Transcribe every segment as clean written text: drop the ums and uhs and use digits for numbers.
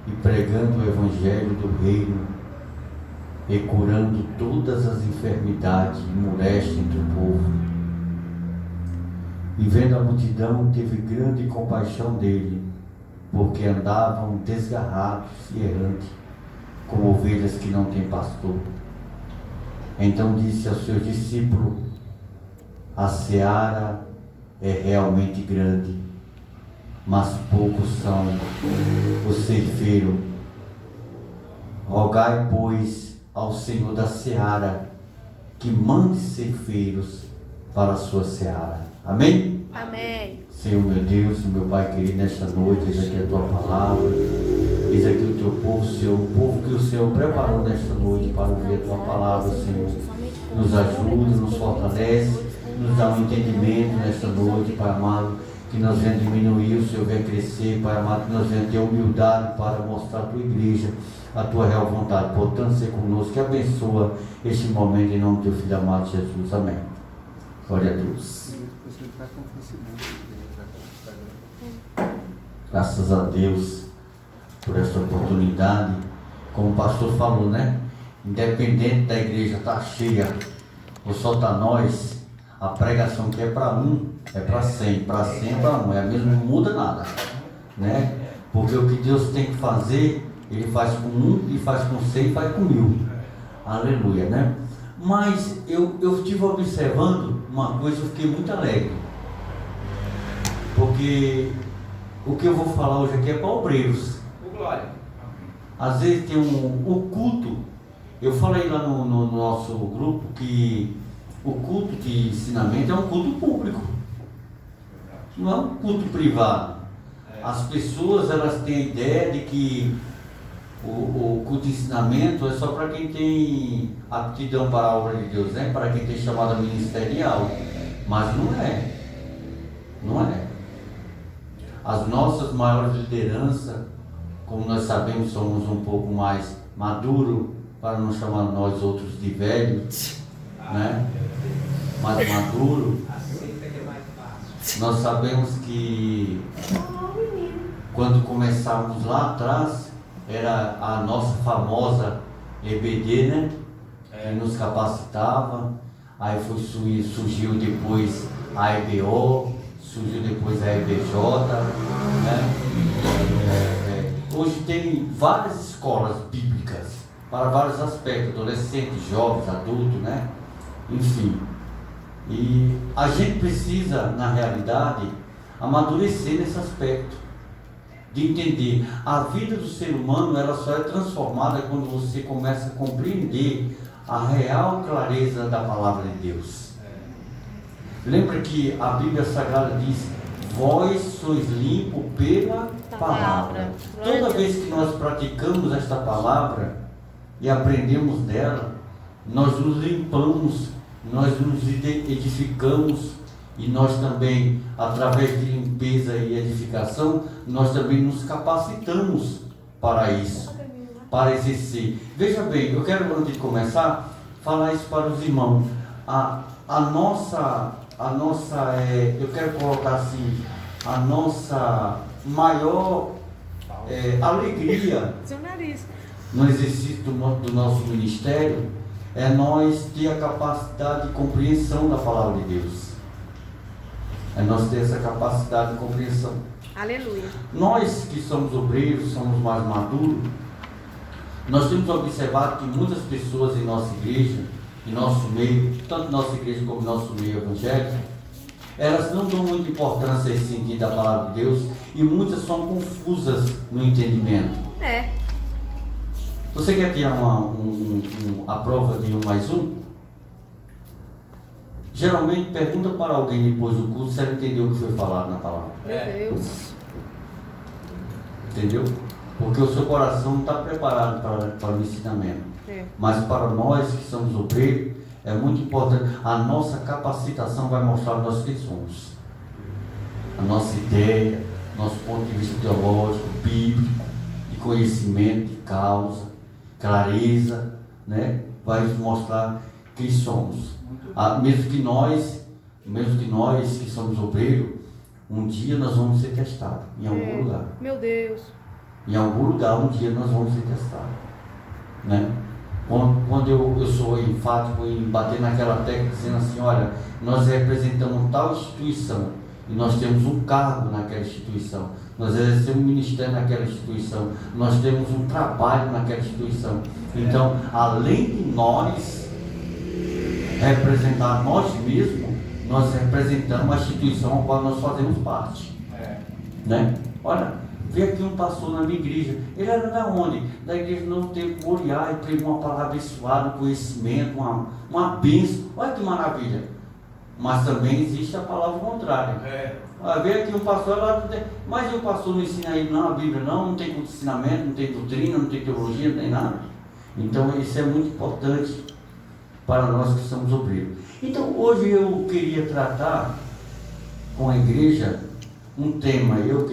e pregando o evangelho do reino e curando todas as enfermidades e molestias entre o povo. E vendo a multidão, teve grande compaixão dele, porque andavam desgarrados e errantes, como ovelhas que não têm pastor. Então disse aos seus discípulos: a seara é realmente grande, mas poucos são os ceifeiros. Rogai, pois, ao Senhor da seara que mande ceifeiros para a sua seara. Amém? Amém. Senhor meu Deus, meu Pai querido, nesta noite, eis aqui a tua palavra, eis aqui o teu povo, Senhor, o povo que o Senhor preparou nesta noite para ouvir a tua palavra, Senhor. Nos ajuda, nos fortalece, nos dá um entendimento nesta noite, Pai amado, que nós venhamos diminuir, o Senhor venha crescer, Pai amado, que nós venhamos ter humildade para mostrar a tua igreja, a tua real vontade. Portanto, ser conosco, que abençoa este momento em nome do teu Filho amado Jesus. Amém. Glória a Deus. Graças a Deus por esta oportunidade. Como o pastor falou, né? Independente da igreja estar cheia ou só está nós, a pregação que é para um, é para 100, para 100 é para um, é mesmo, não muda nada, né? Porque o que Deus tem que fazer, Ele faz com um, e faz com 100 e faz com 1000. Aleluia, né? Mas eu estive observando uma coisa, eu fiquei muito alegre, porque o que eu vou falar hoje aqui é para obreiros. Às vezes tem o culto. Eu falei lá no nosso grupo que o culto de ensinamento é um culto público, não é um culto privado. As pessoas, elas têm a ideia de que o culto de ensinamento é só para quem tem aptidão para a obra de Deus, né? Para quem tem chamada ministerial. Mas não é. Não é. As nossas maiores lideranças, como nós sabemos, somos um pouco mais maduros, para não chamar nós outros de velhos, né? Mais maduro. Nós sabemos que quando começávamos lá atrás, era a nossa famosa EBD, né? Que nos capacitava. Aí surgiu depois a EBO, surgiu depois a EBJ, né? Hoje tem várias escolas bíblicas para vários aspectos, adolescentes, jovens, adultos, né? Enfim. E a gente precisa, na realidade, amadurecer nesse aspecto, de entender a vida do ser humano, ela só é transformada quando você começa a compreender a real clareza da palavra de Deus. Lembra que a Bíblia Sagrada diz: vós sois limpos pela palavra. Toda vez que nós praticamos esta palavra e aprendemos dela, nós nos limpamos, nós nos edificamos, e nós também, através de limpeza e edificação, nós também nos capacitamos para isso, para exercer. Veja bem, eu quero, antes de começar, falar isso para os irmãos. A nossa, eu quero colocar assim, a nossa maior alegria no exercício do nosso ministério é nós ter a capacidade de compreensão da palavra de Deus. É nós ter essa capacidade de compreensão. Aleluia. Nós que somos obreiros, somos mais maduros, nós temos observado que muitas pessoas em nossa igreja, em nosso meio, tanto nossa igreja como nosso meio evangélico, elas não dão muita importância a esse sentido da palavra de Deus, e muitas são confusas no entendimento. Você quer ter a prova de 1 mais 1? Geralmente pergunta para alguém depois do curso se ela entendeu o que foi falado na palavra. Meu Deus. Entendeu? Porque o seu coração não está preparado para o ensinamento. Mas para nós que somos obreiros, é muito importante. A nossa capacitação vai mostrar nós quem somos. A nossa ideia, nosso ponto de vista teológico, bíblico, de conhecimento, de causa, clareza, né? Vai nos mostrar quem somos. Mesmo que nós que somos obreiros, um dia nós vamos ser testados em algum lugar. Meu Deus. Em algum lugar, um dia nós vamos ser testados. Né? Quando eu sou enfático em bater naquela tecla, dizendo assim, olha, nós representamos tal instituição, e nós temos um cargo naquela instituição, nós exercemos um ministério naquela instituição, nós temos um trabalho naquela instituição. Então, além de nós representar nós mesmos, nós representamos a instituição a qual nós fazemos parte. Né? Olha, veio aqui um pastor na minha igreja, ele era da onde? Da igreja Novo Tempo Moriá, e pregou uma palavra abençoada, um conhecimento, uma bênção. Olha que maravilha. Mas também existe a palavra contrária. Veio aqui um pastor lá, mas o pastor não ensina aí não, a Bíblia não tem ensinamento, não tem doutrina, não tem teologia, não tem nada. Então isso é muito importante para nós que somos obreiros. Então hoje eu queria tratar com a igreja um tema. Eu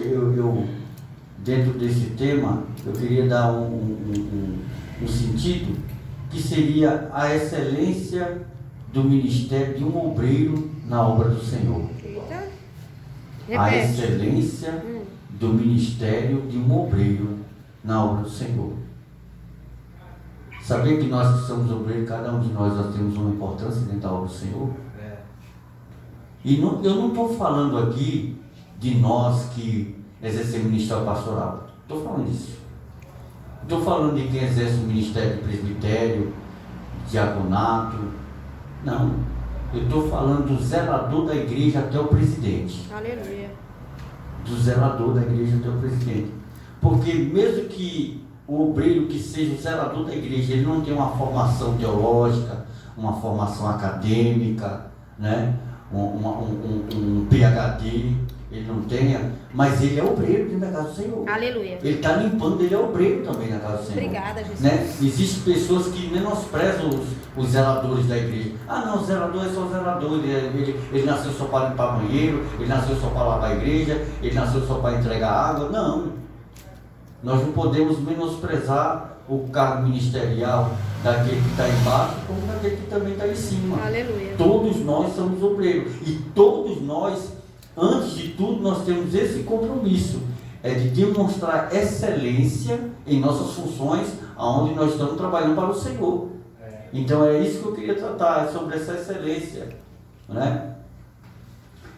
dentro desse tema, eu queria dar um sentido que seria a excelência do ministério de um obreiro na obra do Senhor. Eita. A Repete. excelência do ministério de um obreiro na obra do Senhor. Saber que nós que somos obreiros, cada um de nós temos uma importância dentro da obra do Senhor. E eu não estou falando aqui de nós que exercemos ministério pastoral. Estou falando disso. Estou falando de quem exerce o ministério de presbitério, diaconato. Não. Eu estou falando do zelador da igreja até o presidente. Aleluia. Do zelador da igreja até o presidente. Porque mesmo que o obreiro que seja o zelador da igreja, ele não tem uma formação teológica, uma formação acadêmica, né? um PhD, ele não tenha, mas ele é obreiro dentro da casa do Senhor. Aleluia. Ele está limpando, ele é obreiro também na casa do Senhor. Obrigada, Jesus. Né? Existem pessoas que menosprezam os zeladores da igreja. Ah não, o zelador é só zelador, ele nasceu só para limpar banheiro, ele nasceu só para lavar a igreja, ele nasceu só para entregar água. Não, nós não podemos menosprezar o cargo ministerial daquele que está embaixo, como daquele que também está em cima. Aleluia. Todos nós somos obreiros, e todos nós, antes de tudo, nós temos esse compromisso, é de demonstrar excelência em nossas funções, aonde nós estamos trabalhando para o Senhor. Então é isso que eu queria tratar, é sobre essa excelência, né?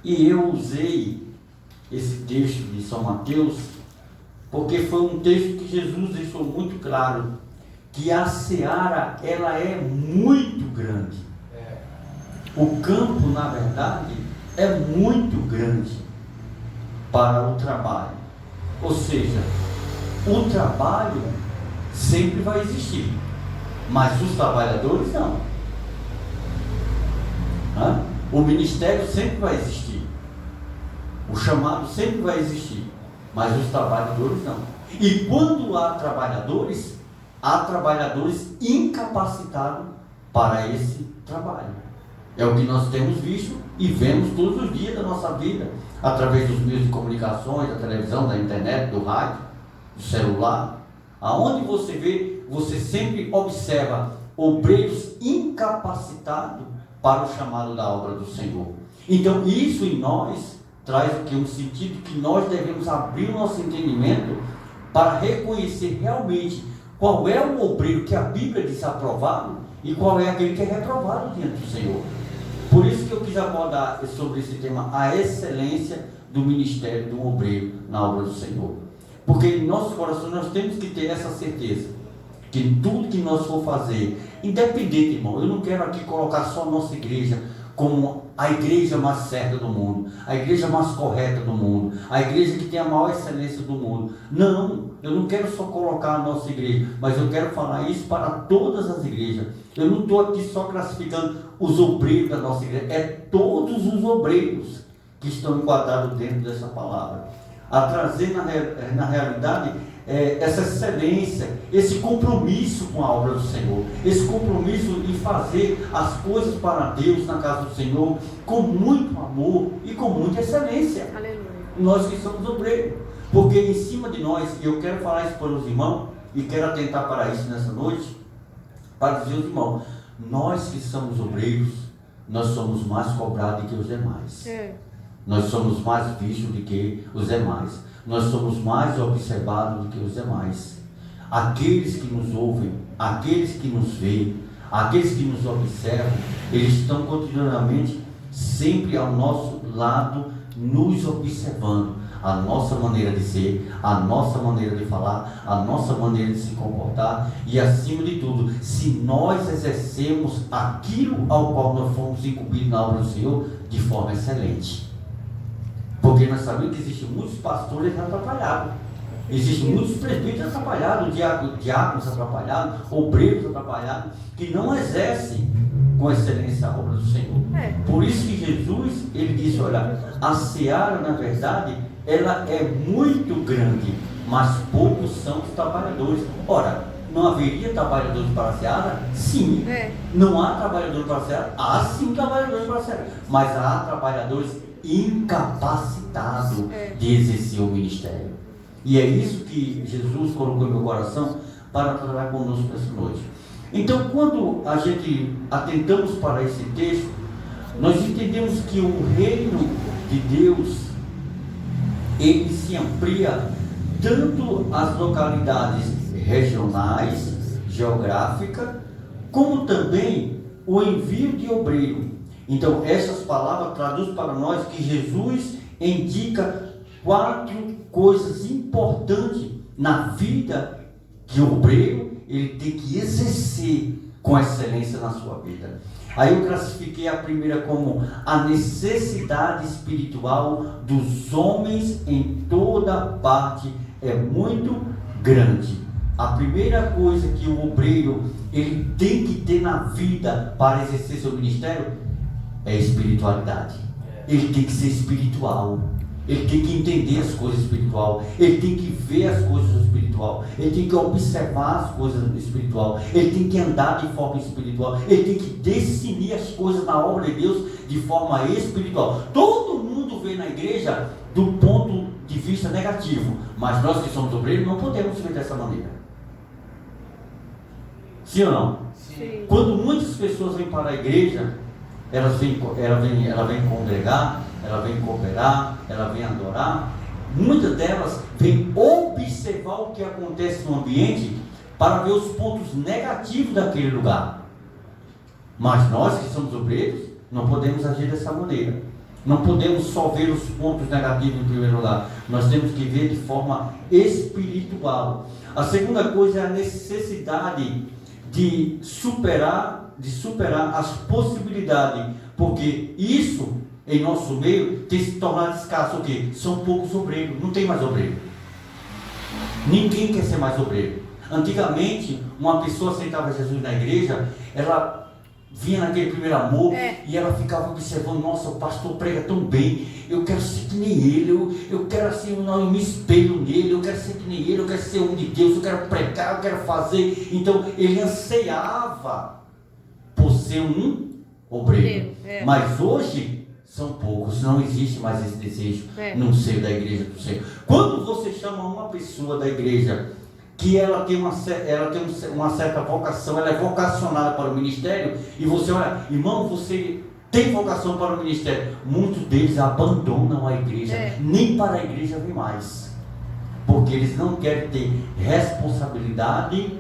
E eu usei esse texto de São Mateus, porque foi um texto que Jesus deixou muito claro, que a seara, ela é muito grande. O campo, na verdade, é muito grande para o trabalho. Ou seja, o trabalho sempre vai existir, mas os trabalhadores não. O ministério sempre vai existir, o chamado sempre vai existir, mas os trabalhadores não. E quando há trabalhadores incapacitados para esse trabalho. É o que nós temos visto e vemos todos os dias da nossa vida, através dos meios de comunicações, da televisão, da internet, do rádio, do celular. Aonde você vê, você sempre observa obreiros incapacitados para o chamado da obra do Senhor. Então isso em nós traz o que? Um sentido que nós devemos abrir o nosso entendimento para reconhecer realmente qual é o obreiro que a Bíblia diz aprovado e qual é aquele que é reprovado diante do Senhor. Por isso que eu quis abordar sobre esse tema, a excelência do ministério do obreiro na obra do Senhor. Porque em nossos corações nós temos que ter essa certeza, que tudo que nós for fazer, independente, irmão, eu não quero aqui colocar só a nossa igreja como a igreja mais certa do mundo, a igreja mais correta do mundo, a igreja que tem a maior excelência do mundo. Não, eu não quero só colocar a nossa igreja, mas eu quero falar isso para todas as igrejas. Eu não estou aqui só classificando os obreiros da nossa igreja, é todos os obreiros que estão enquadrados dentro dessa palavra. A trazer na realidade essa excelência, esse compromisso com a obra do Senhor, esse compromisso em fazer as coisas para Deus na casa do Senhor, com muito amor e com muita excelência. Aleluia. Nós que somos obreiros, porque em cima de nós, e eu quero falar isso para os irmãos, e quero atentar para isso nessa noite, para dizer aos irmãos, nós que somos obreiros, nós somos mais cobrados do que os demais. Nós somos mais vistos do que os demais. nós somos mais observados do que os demais. Aqueles que nos ouvem, aqueles que nos veem, aqueles que nos observam, eles estão continuamente sempre ao nosso lado, nos observando a nossa maneira de ser, a nossa maneira de falar, a nossa maneira de se comportar e, acima de tudo, se nós exercemos aquilo ao qual nós fomos incumbidos na obra do Senhor de forma excelente. Porque nós sabemos que existem muitos pastores atrapalhados, existem muitos presbíteros atrapalhados, diáconos atrapalhados, obreiros atrapalhados, que não exercem com excelência a obra do Senhor. Por isso que Jesus, ele disse, olha, a seara, na verdade, ela é muito grande, mas poucos são os trabalhadores. Ora, não haveria trabalhadores para a seara? Sim. Não há trabalhadores para a seara? Há sim trabalhadores para a seara, mas há trabalhadores incapacitados de exercer o ministério. E é isso que Jesus colocou no meu coração para trabalhar conosco nessa noite. Então, quando a gente atentamos para esse texto, nós entendemos que o reino de Deus, ele se amplia tanto às localidades regionais, geográficas, como também o envio de obreiro. Então, essas palavras traduzem para nós que Jesus indica 4 coisas importantes na vida que o obreiro ele tem que exercer com excelência na sua vida. Aí eu classifiquei a primeira como a necessidade espiritual dos homens em toda parte é muito grande. A primeira coisa que o obreiro ele tem que ter na vida para exercer seu ministério é espiritualidade. Ele tem que ser espiritual. Ele tem que entender as coisas espiritual, ele tem que ver as coisas espiritual, ele tem que observar as coisas espiritual, ele tem que andar de forma espiritual, ele tem que discernir as coisas na obra de Deus de forma espiritual. Todo mundo vê na igreja do ponto de vista negativo, mas nós que somos obreiros não podemos ver dessa maneira. Sim ou não? Sim. Quando muitas pessoas vêm para a igreja, ela vem congregar, ela vem cooperar, ela vem adorar. Muitas delas vêm observar o que acontece no ambiente para ver os pontos negativos daquele lugar. Mas nós que somos obreiros, não podemos agir dessa maneira. Não podemos só ver os pontos negativos em primeiro lugar. Nós temos que ver de forma espiritual. A segunda coisa é a necessidade de superar as possibilidades, porque isso em nosso meio tem se tornado escasso. O quê? São poucos obreiros, não tem mais obreiro. Ninguém quer ser mais obreiro. Antigamente, uma pessoa aceitava Jesus na igreja, ela vinha naquele primeiro amor e ela ficava observando, nossa, o pastor prega tão bem, eu quero ser que nem ele, eu quero assim, eu me espelho nele, eu quero ser que nem ele, eu quero ser um de Deus, eu quero pregar, eu quero fazer. Então ele ansiava por ser um obreiro. Mas hoje são poucos, não existe mais esse desejo no seio da igreja do Senhor. Quando você chama uma pessoa da igreja que ela tem uma certa vocação, ela é vocacionada para o ministério, e você olha, irmão, você tem vocação para o ministério, muitos deles abandonam a igreja, nem para a igreja vem mais, porque eles não querem ter responsabilidade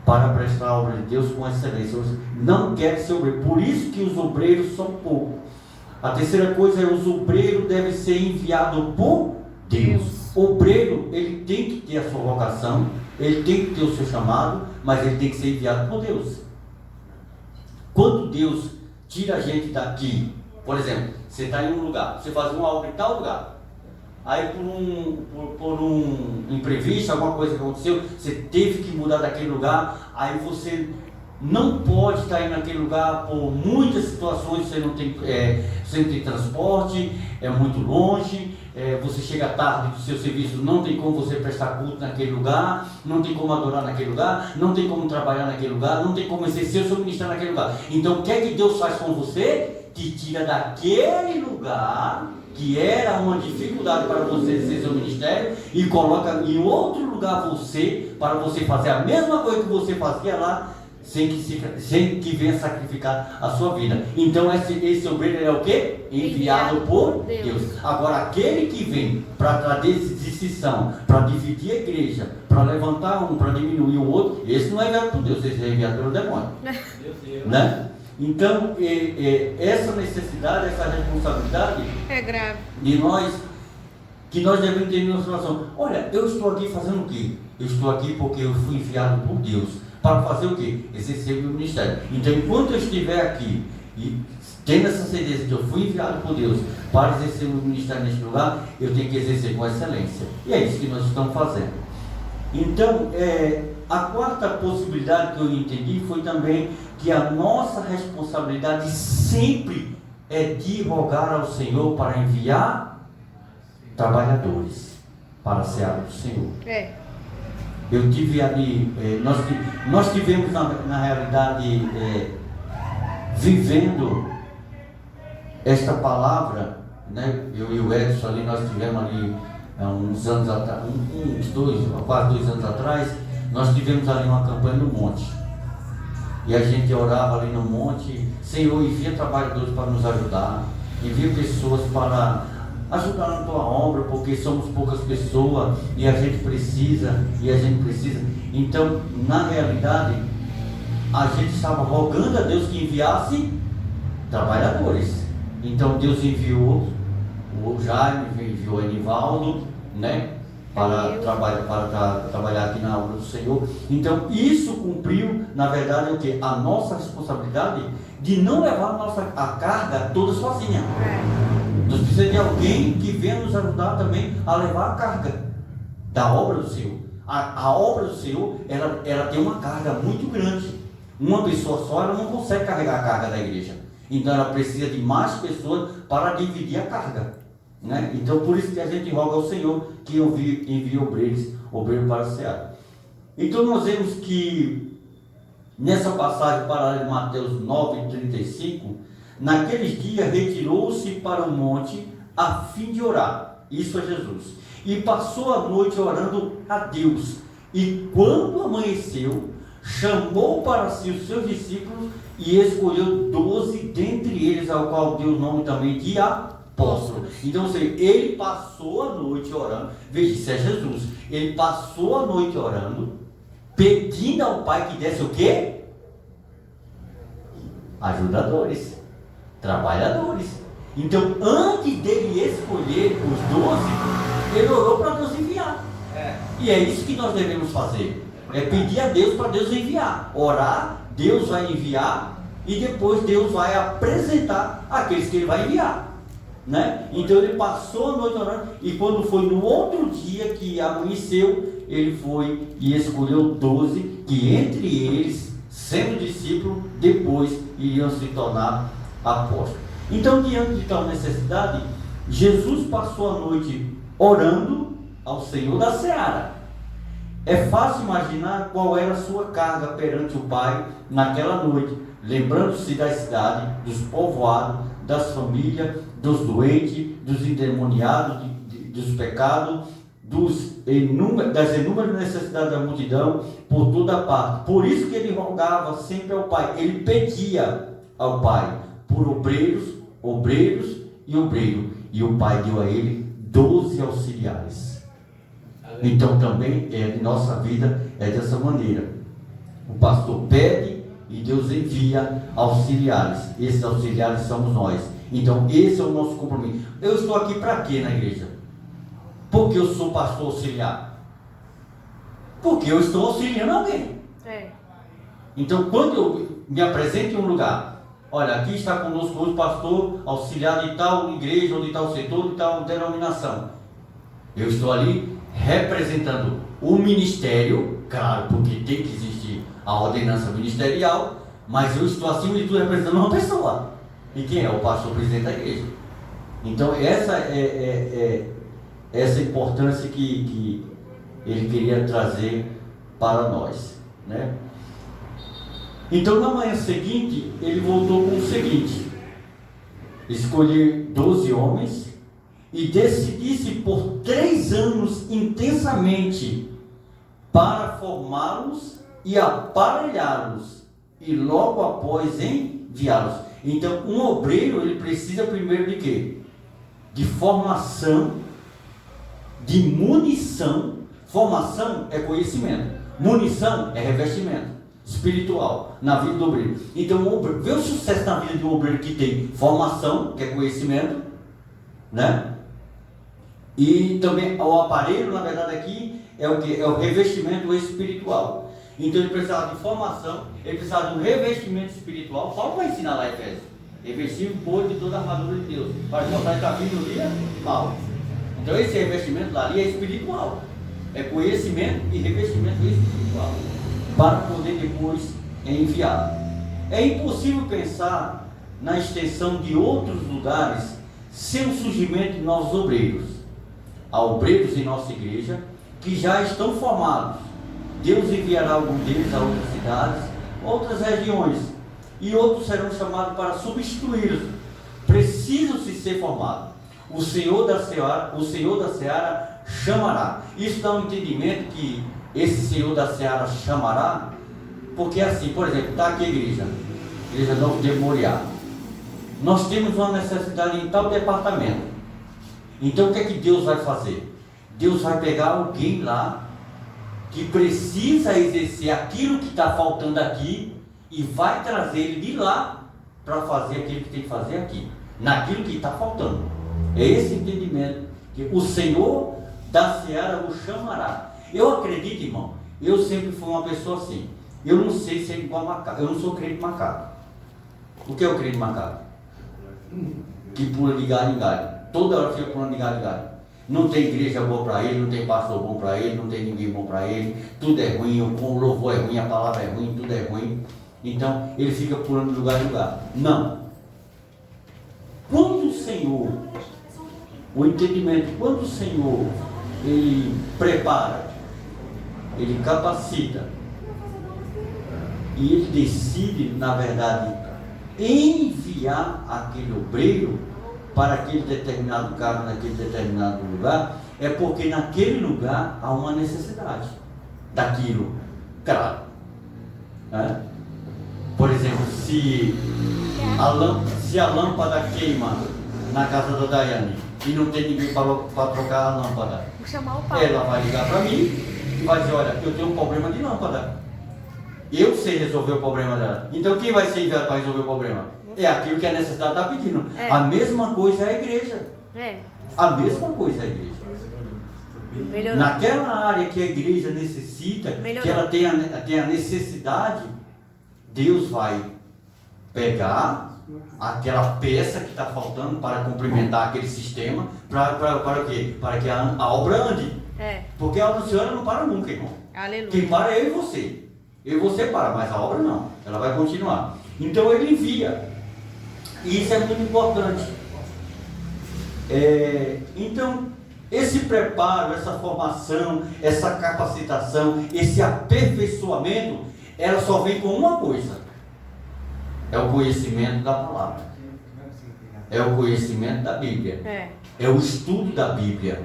para prestar a obra de Deus com excelência, não querem ser obreiro. Por isso que os obreiros são poucos. A terceira coisa é os obreiros devem ser enviados por Deus. O obreiro, ele tem que ter a sua vocação, ele tem que ter o seu chamado, mas ele tem que ser enviado por Deus. Quando Deus tira a gente daqui, por exemplo, você está em um lugar, você faz uma obra em tal lugar, aí por um imprevisto, alguma coisa que aconteceu, você teve que mudar daquele lugar, aí você não pode estar indo naquele lugar por muitas situações, você não tem transporte, é muito longe, você chega tarde do seu serviço, não tem como você prestar culto naquele lugar, não tem como adorar naquele lugar, não tem como trabalhar naquele lugar, não tem como exercer o seu ministério naquele lugar. Então o que é que Deus faz com você? Te tira daquele lugar que era uma dificuldade para você exercer seu ministério e coloca em outro lugar você, para você fazer a mesma coisa que você fazia lá, sem que venha sacrificar a sua vida. Então esse obreiro é o quê? Enviado por Deus. Agora aquele que vem para trazer decisão, para dividir a igreja, para levantar um, para diminuir o outro, esse não é enviado por Deus, esse é enviado pelo demônio. Né? Então essa necessidade, essa responsabilidade é grave de nós, que nós devemos ter em nossa situação. Olha, eu estou aqui fazendo o quê? Eu estou aqui porque eu fui enviado por Deus. Para fazer o quê? Exercer o meu ministério. Então, enquanto eu estiver aqui e tendo essa certeza que eu fui enviado por Deus para exercer o meu ministério neste lugar, eu tenho que exercer com excelência. E é isso que nós estamos fazendo. Então, a quarta possibilidade que eu entendi foi também que a nossa responsabilidade sempre é de rogar ao Senhor para enviar trabalhadores para a seara do Senhor. Eu tive ali, nós tivemos na realidade vivendo esta palavra, né? Eu e o Edson ali, nós tivemos ali uns anos atrás, quase 2 anos atrás, nós tivemos ali uma campanha no monte. E a gente orava ali no monte, Senhor, envia trabalhadores para nos ajudar, envia pessoas para ajudar na tua obra, porque somos poucas pessoas e a gente precisa. Então, na realidade, a gente estava rogando a Deus que enviasse trabalhadores. Então, Deus enviou o Jaime, enviou o Enivaldo, né? Para trabalhar aqui na obra do Senhor. Então, isso cumpriu, na verdade, o que? A nossa responsabilidade de não levar a carga toda sozinha. Nós precisamos de alguém que venha nos ajudar também a levar a carga da obra do Senhor. A obra do Senhor, ela tem uma carga muito grande. Uma pessoa só, ela não consegue carregar a carga da igreja. Então, ela precisa de mais pessoas para dividir a carga. Né? Então, por isso que a gente roga ao Senhor que envie obreiros para a seara. Então, nós vemos que nessa passagem paralela de Mateus 9:35, naqueles dias retirou-se para o monte a fim de orar. Isso é Jesus. E passou a noite orando a Deus. E quando amanheceu, chamou para si os seus discípulos e escolheu 12 dentre eles, ao qual deu o nome também de apóstolos. Então, ele passou a noite orando. Veja, isso é Jesus. Ele passou a noite orando, pedindo ao Pai que desse o quê? Ajudadores, trabalhadores. Então, antes dele escolher os 12, ele orou para Deus enviar. E é isso que nós devemos fazer. É pedir a Deus para Deus enviar. Orar, Deus vai enviar e depois Deus vai apresentar aqueles que ele vai enviar. Né? Então ele passou a noite orando e quando foi no outro dia que amanheceu, ele foi e escolheu 12 que entre eles, sendo discípulos, depois iriam se tornar apóstolos. Então, diante de tal necessidade, Jesus passou a noite orando ao Senhor da seara. É fácil imaginar qual era a sua carga perante o Pai naquela noite, lembrando-se da cidade, dos povoados, das famílias, dos doentes, dos endemoniados, dos pecados, das inúmeras necessidades da multidão, por toda parte. Por isso que ele rogava sempre ao Pai, ele pedia ao Pai por obreiros e obreiros, e o Pai deu a ele 12 auxiliares. Então também nossa vida é dessa maneira. O pastor pede e Deus envia auxiliares. Esses auxiliares somos nós. Então esse é o nosso compromisso. Eu estou aqui para quê na igreja? Porque eu sou pastor auxiliar? Porque eu estou auxiliando alguém. Então quando eu me apresento em um lugar, olha, aqui está conosco hoje o pastor auxiliar de tal igreja, ou de tal setor, de tal denominação. Eu estou ali representando o ministério, claro, porque tem que existir a ordenança ministerial, mas eu estou acima de tudo representando uma pessoa. E quem é? O pastor presidente da igreja. Então essa essa importância que ele queria trazer para nós, né? Então na manhã seguinte ele voltou com o seguinte: escolher 12 homens e decidir-se por 3 anos intensamente para formá-los e aparelhá-los e logo após enviá-los. Então, um obreiro, ele precisa primeiro de quê? De formação, de munição. Formação é conhecimento, munição é revestimento espiritual na vida do obreiro. Então, vê o sucesso na vida de um obreiro que tem formação, que é conhecimento, né? E também o aparelho, na verdade, aqui é o que? É o revestimento espiritual. Então ele precisava de formação, ele precisava de um revestimento espiritual. Paulo vai ensinar lá em Efésios: revestir o corpo de toda a armadura de Deus, para mostrar que a vida no dia mal. Então esse revestimento lá ali é espiritual, é conhecimento e revestimento espiritual, para poder depois enviar. É impossível pensar na extensão de outros lugares sem o surgimento de novos obreiros. Há obreiros em nossa igreja que já estão formados. Deus enviará algum deles a outras cidades, outras regiões, e outros serão chamados para substituí-los. Precisam-se ser formados. O Senhor da Seara chamará. Isso dá um entendimento que esse Senhor da Seara chamará, porque assim, por exemplo, está aqui a igreja Novo de Moriá. Nós temos uma necessidade em tal departamento. Então o que é que Deus vai fazer? Deus vai pegar alguém lá que precisa exercer aquilo que está faltando aqui e vai trazer ele de lá para fazer aquilo que tem que fazer aqui, naquilo que está faltando. É esse entendimento que o Senhor da Seara o chamará. Eu acredito, irmão, eu sempre fui uma pessoa assim. Eu não sei ser igual a macaco. Eu não sou crente macaco. O que é o crente macaco? Que pula de galho em galho. Toda hora fica pulando de galho em galho. Não tem igreja boa para ele, não tem pastor bom para ele, não tem ninguém bom para ele. Tudo é ruim, o louvor é ruim, a palavra é ruim, tudo é ruim. Então ele fica pulando de lugar em lugar. Não. Quando o Senhor, o entendimento, quando o Senhor, ele prepara, ele capacita, e ele decide, na verdade, enviar aquele obreiro para aquele determinado cargo, naquele determinado lugar, é porque naquele lugar há uma necessidade daquilo, claro, né? Por exemplo, se a lâmpada queima na casa da Daiane e não tem ninguém para trocar a lâmpada, Vou chamar o Paulo. ela vai ligar para mim e vai dizer: olha, eu tenho um problema de lâmpada, eu sei resolver o problema dela. Então quem vai ser enviado para resolver o problema? É aquilo que a necessidade está pedindo. É. A mesma coisa é a igreja. É. A mesma coisa é a igreja. Melhorou. Naquela área que a igreja necessita, Melhorou. que ela tem a necessidade, Deus vai pegar aquela peça que está faltando para complementar aquele sistema, para o quê? Para que a obra ande. É. Porque a obra do Senhor não para nunca, irmão. Aleluia. Quem para é eu e você. Eu e você para, mas a obra não. Ela vai continuar. Então ele envia. E isso é muito importante. Então, esse preparo, essa formação, essa capacitação, esse aperfeiçoamento, ela só vem com uma coisa: é o conhecimento da palavra, é o conhecimento da Bíblia, é o estudo da Bíblia,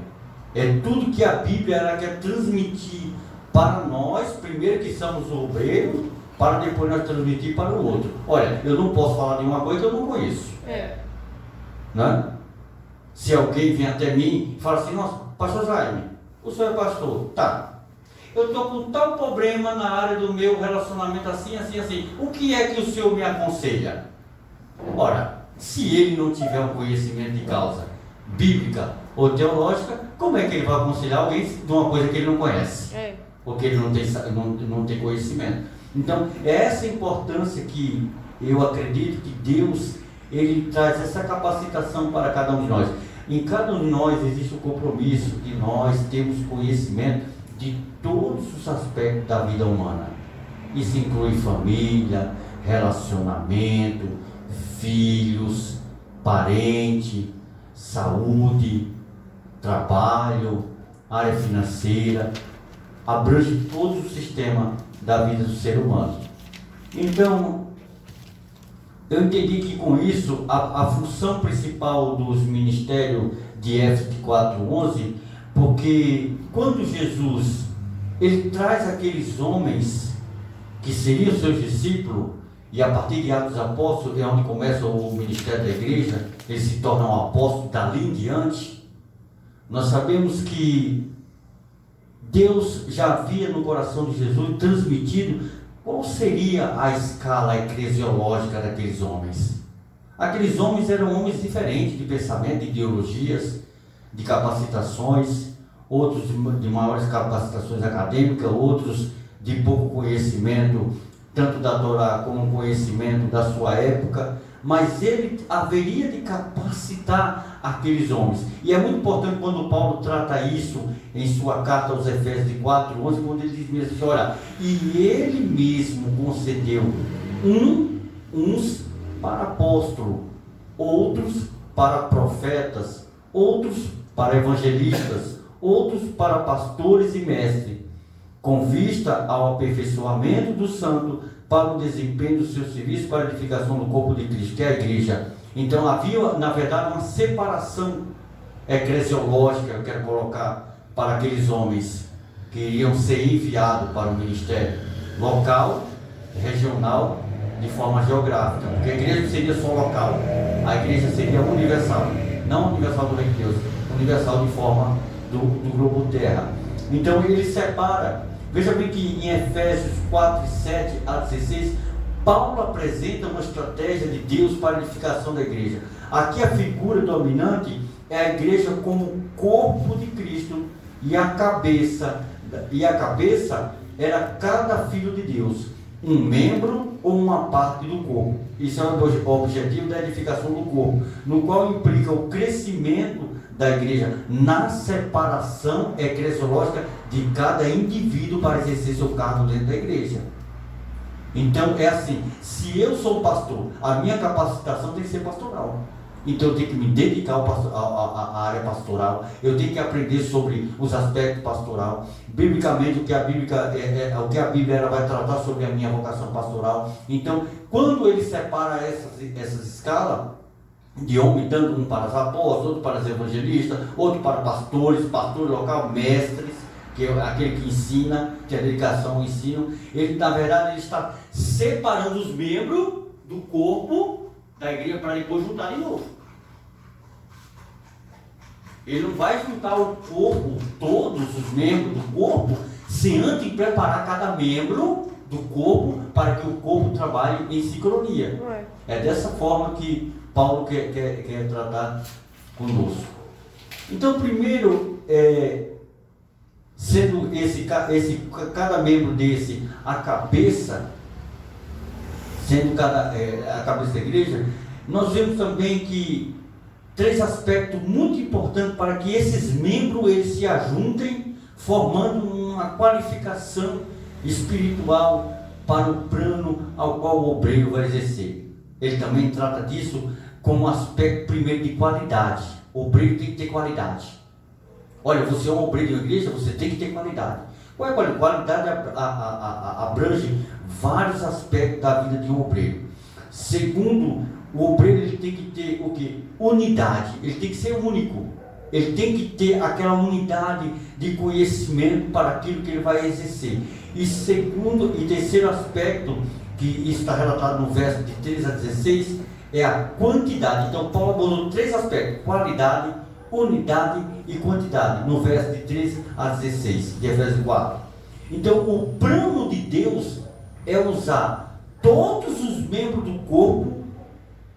é tudo que a Bíblia ela quer transmitir para nós, primeiro que somos o obreiro, para depois nós transmitir para o outro. Olha, eu não posso falar de uma coisa que eu não conheço. Né? Se alguém vem até mim e fala assim: nossa, pastor Jaime, o senhor é pastor? Tá. Eu estou com tal problema na área do meu relacionamento assim, assim, assim. O que é que o senhor me aconselha? Ora, se ele não tiver um conhecimento de causa bíblica ou teológica, como é que ele vai aconselhar alguém de uma coisa que ele não conhece? Porque ele não tem conhecimento. Então, é essa importância que eu acredito que Deus, ele traz essa capacitação para cada um de nós. Em cada um de nós existe o compromisso de nós termos conhecimento de todos os aspectos da vida humana. Isso inclui família, relacionamento, filhos, parente, saúde, trabalho, área financeira, abrange todo o sistema da vida do ser humano. Então, eu entendi que com isso, a função principal dos ministérios de Éfeso 4:11, porque quando Jesus, ele traz aqueles homens que seriam seus discípulos, e a partir de Atos dos Apóstolos, é onde começa o ministério da igreja, ele se torna um apóstolo dali em diante. Nós sabemos que Deus já havia no coração de Jesus transmitido qual seria a escala eclesiológica daqueles homens. Aqueles homens eram homens diferentes de pensamento, de ideologias, de capacitações, outros de maiores capacitações acadêmicas, outros de pouco conhecimento, tanto da Torá como conhecimento da sua época, mas ele haveria de capacitar aqueles homens. E é muito importante quando Paulo trata isso em sua carta aos Efésios de 4:11, quando ele diz mesmo assim, olha, e ele mesmo concedeu uns para apóstolo, outros para profetas, outros para evangelistas, outros para pastores e mestres, com vista ao aperfeiçoamento do santo, para o desempenho do seu serviço, para a edificação do corpo de Cristo, que é a igreja. Então havia, na verdade, uma separação eclesiológica, eu quero colocar, para aqueles homens que iriam ser enviados para o ministério local, regional, de forma geográfica, porque a igreja não seria só local, a igreja seria universal, não universal do reino de Deus, universal de forma do globo terra. Então ele separa. Veja bem que em Efésios 4:7-16, Paulo apresenta uma estratégia de Deus para a edificação da igreja. Aqui a figura dominante é a igreja como corpo de Cristo, e a cabeça era cada filho de Deus, um membro ou uma parte do corpo. Isso é o objetivo da edificação do corpo, no qual implica o crescimento da igreja na separação eclesiológica de cada indivíduo para exercer seu cargo dentro da igreja. Então é assim, se eu sou pastor, a minha capacitação tem que ser pastoral. Então eu tenho que me dedicar à área pastoral, eu tenho que aprender sobre os aspectos pastoral. Biblicamente, o que a Bíblia ela vai tratar sobre a minha vocação pastoral. Então, quando ele separa essas escalas de homem, dando um para os apóstolos, outro para os evangelistas, outro para pastores, pastor local, mestres, que é aquele que ensina, que é a dedicação ao ensino. Ele, na verdade, ele está separando os membros do corpo da igreja para depois juntar de novo. Ele não vai juntar o corpo, todos os membros do corpo, sem antes preparar cada membro do corpo para que o corpo trabalhe em sincronia. É dessa forma que Paulo quer tratar conosco. Então, primeiro, sendo cada membro desse a cabeça, sendo a cabeça da igreja, nós vemos também que 3 aspectos muito importantes para que esses membros eles se ajuntem, formando uma qualificação espiritual para o plano ao qual o obreiro vai exercer. Ele também trata disso como aspecto primeiro de qualidade. O obreiro tem que ter qualidade. Olha, você é um obreiro de uma igreja, você tem que ter qualidade. Qual é a qualidade? Qualidade abrange vários aspectos da vida de um obreiro. Segundo, o obreiro ele tem que ter o quê? Unidade. Ele tem que ser único. Ele tem que ter aquela unidade de conhecimento para aquilo que ele vai exercer. E segundo e terceiro aspecto, que isso está relatado no verso de 13-16, é a quantidade. Então Paulo abordou 3 aspectos: qualidade, unidade e quantidade, no verso de 13-16 de Efésios 4. Então o plano de Deus é usar todos os membros do corpo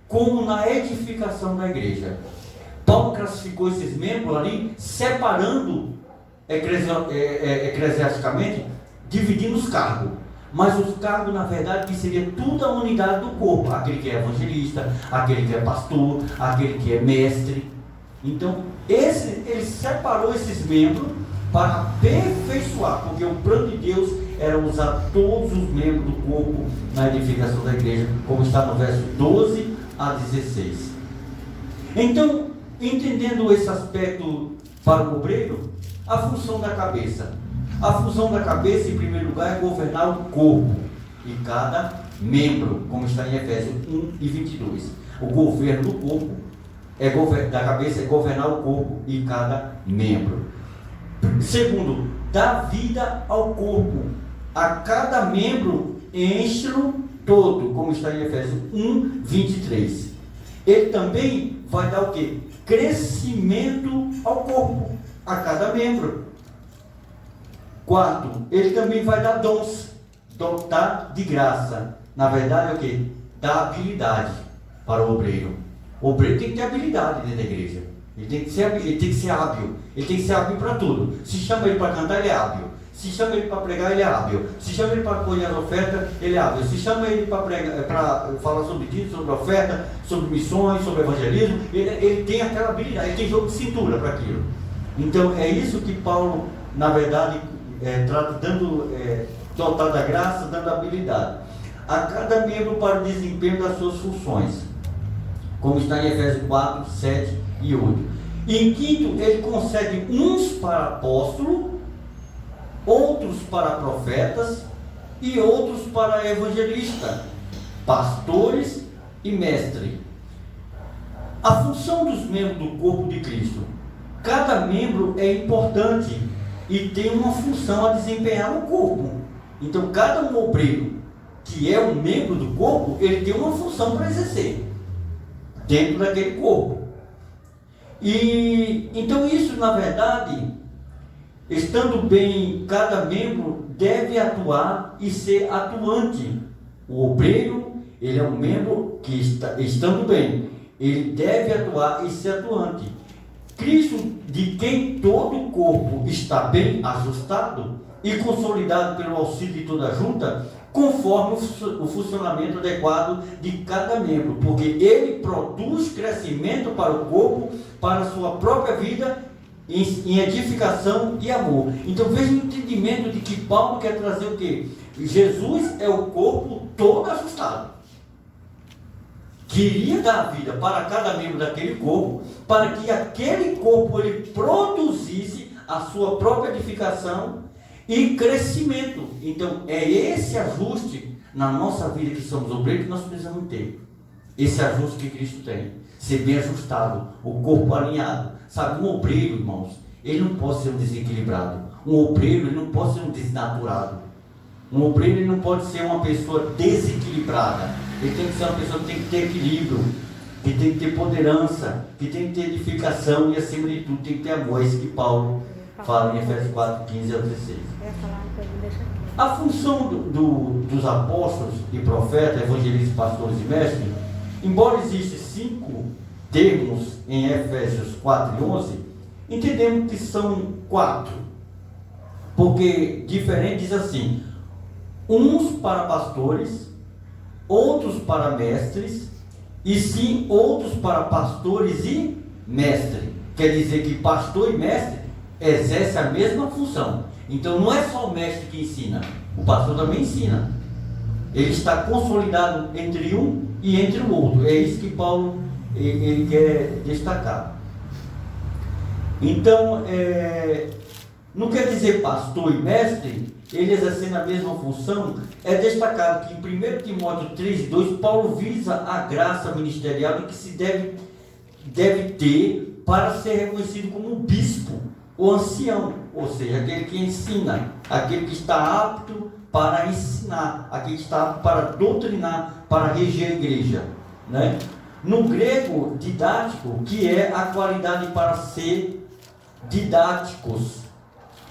como na edificação da igreja. Paulo classificou esses membros ali, separando eclesiasticamente, dividindo os cargos. Mas os cargos, na verdade, que seria tudo a unidade do corpo. Aquele que é evangelista, aquele que é pastor, aquele que é mestre. Então, ele separou esses membros para aperfeiçoar, porque o plano de Deus era usar todos os membros do corpo na edificação da igreja, como está no verso 12-16. Então, entendendo esse aspecto para o obreiro, a função da cabeça. A função da cabeça, em primeiro lugar, é governar o corpo e cada membro, como está em Efésios 1:22. O governo do corpo da cabeça é governar o corpo e cada membro. Segundo, dar vida ao corpo. A cada membro enche-lo todo, como está em Efésios 1, 23. Ele também vai dar o quê? Crescimento ao corpo, a cada membro. 4, ele também vai dar dons, dotar de graça. Na verdade é o quê? Dá habilidade para o obreiro. O obreiro tem que ter habilidade dentro da igreja. Ele tem que ser hábil. Ele tem que ser hábil para tudo. Se chama ele para cantar, ele é hábil. Se chama ele para pregar, ele é hábil. Se chama ele para acolher as ofertas, ele é hábil. Se chama ele para falar sobre dízimo, sobre oferta, sobre missões, sobre evangelismo, ele tem aquela habilidade, ele tem jogo de cintura para aquilo. Então é isso que Paulo, na verdade, trata, dotar da graça, dando habilidade a cada membro para o desempenho das suas funções, como está em Efésios 4, 7 e 8. Em quinto, ele concede uns para apóstolo, outros para profetas e outros para evangelista, pastores e mestre. A função dos membros do corpo de Cristo. Cada membro é importante e tem uma função a desempenhar no corpo. Então, cada um obreiro que é um membro do corpo, ele tem uma função para exercer dentro daquele corpo. E então isso, na verdade, estando bem, cada membro deve atuar e ser atuante. O obreiro, ele é um membro que estando bem, ele deve atuar e ser atuante. Cristo, de quem todo o corpo está bem ajustado e consolidado pelo auxílio de toda a junta, conforme o funcionamento adequado de cada membro, porque ele produz crescimento para o corpo, para a sua própria vida, em edificação e amor. Então veja o entendimento de que Paulo quer trazer o quê? Jesus é o corpo todo ajustado. Queria dar a vida para cada membro daquele corpo, para que aquele corpo ele produzisse a sua própria edificação e crescimento. Então é esse ajuste na nossa vida, que somos obreiros, que nós precisamos ter. Esse ajuste que Cristo tem, ser bem ajustado, o corpo alinhado. Sabe, um obreiro, irmãos, ele não pode ser um desequilibrado. Um obreiro, ele não pode ser um desnaturado. Um obreiro, ele não pode ser uma pessoa desequilibrada. Ele tem que ser uma pessoa que tem que ter equilíbrio, que tem que ter poderança, que tem que ter edificação e, acima de tudo, tem que ter amor. É isso que Paulo fala em Efésios 4, 15 ao 16. A função dos apóstolos e profetas, evangelistas, pastores e mestres, embora existam 5 termos em Efésios 4 e 11, entendemos que são 4, porque diferente diz assim: uns para pastores, outros para mestres, e sim outros para pastores e mestres. Quer dizer que pastor e mestre exerce a mesma função. Então não é só o mestre que ensina, o pastor também ensina. Ele está consolidado entre um e entre o outro. É isso que Paulo ele quer destacar. Então, não quer dizer pastor e mestre, ele exercendo a mesma função. É destacado que em 1 Timóteo 3:2, Paulo visa a graça ministerial que se deve ter para ser reconhecido como bispo ou ancião, ou seja, aquele que ensina, aquele que está apto para ensinar, aquele que está apto para doutrinar, para reger a igreja, né? No grego, didático, que é a qualidade para ser didáticos,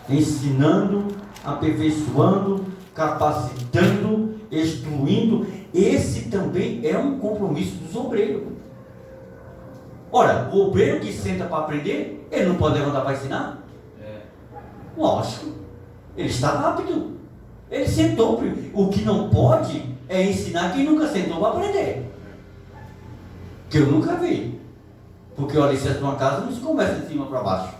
ensinando, aperfeiçoando, capacitando, instruindo. Esse também é um compromisso dos obreiros. Ora, o obreiro que senta para aprender, ele não pode levantar para ensinar? Lógico, ele está apto. Ele sentou. O que não pode é ensinar quem nunca sentou para aprender. Que eu nunca vi. Porque o alicerce de uma casa não se começa de cima para baixo,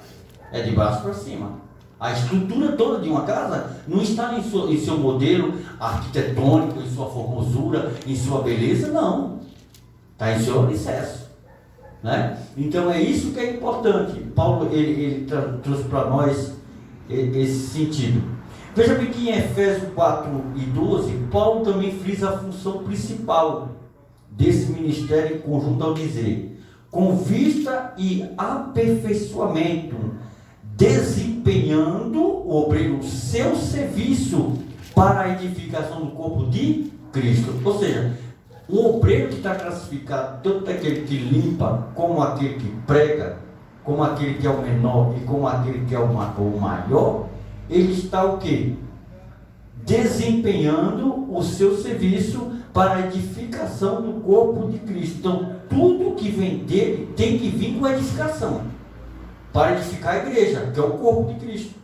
é de baixo para cima. A estrutura toda de uma casa não está em seu modelo arquitetônico, em sua formosura, em sua beleza, não. Está em seu alicerce, né? Então é isso que é importante. Paulo ele trouxe para nós esse sentido. Veja bem que em Efésios 4 e 12, Paulo também frisa a função principal desse ministério em conjunto ao dizer: com vista e aperfeiçoamento, desempenhando o obreiro seu serviço para a edificação do corpo de Cristo. Ou seja, o obreiro que está classificado, tanto aquele que limpa, como aquele que prega, como aquele que é o menor e como aquele que é o maior, ele está o quê? Desempenhando o seu serviço para a edificação do corpo de Cristo. Então, tudo que vem dele tem que vir com edificação, para edificar a igreja, que é o corpo de Cristo.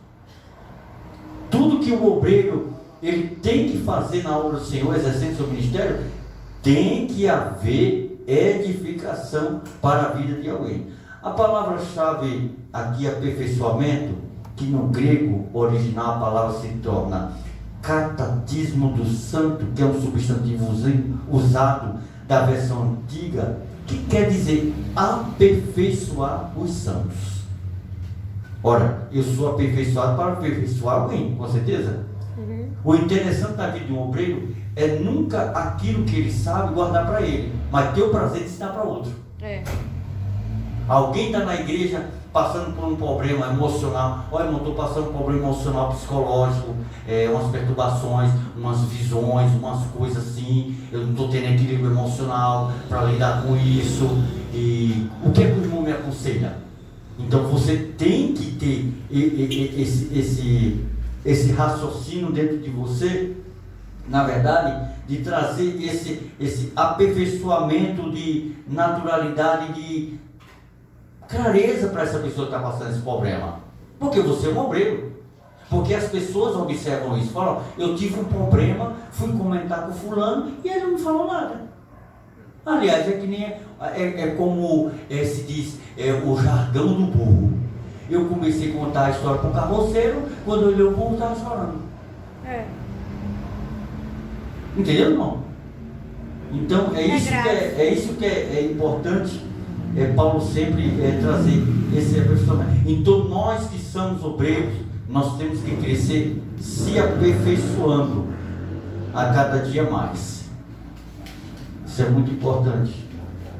Tudo que o obreiro ele tem que fazer na obra do Senhor, exercendo seu ministério, tem que haver edificação para a vida de alguém. A palavra-chave aqui, aperfeiçoamento, que no grego original a palavra se torna catatismo do santo, que é um substantivo usado da versão antiga, que quer dizer aperfeiçoar os santos. Ora, eu sou aperfeiçoado para aperfeiçoar alguém, com certeza. O interessante da vida de um obreiro é nunca aquilo que ele sabe guardar para ele, mas ter o prazer de ensinar para outro. Alguém está na igreja passando por um problema emocional. Olha, irmão, estou passando por um problema emocional, psicológico, umas perturbações, umas visões, umas coisas assim. Eu não estou tendo equilíbrio emocional para lidar com isso. E o que é que o irmão me aconselha? Então você tem que ter esse raciocínio dentro de você, na verdade, de trazer esse aperfeiçoamento de naturalidade, de clareza para essa pessoa que está passando esse problema. Porque você é um obreiro. Porque as pessoas observam isso, falam, eu tive um problema, fui comentar com fulano e ele não me falou nada. Aliás, é que nem como se diz, o jargão do burro. Eu comecei a contar a história para o carroceiro, quando eu olhei o burro, estava chorando. Entendeu, irmão? Então, é isso que é importante. Paulo sempre trazer esse aperfeiçoamento. Então, nós que somos obreiros, nós temos que crescer se aperfeiçoando a cada dia mais. Isso é muito importante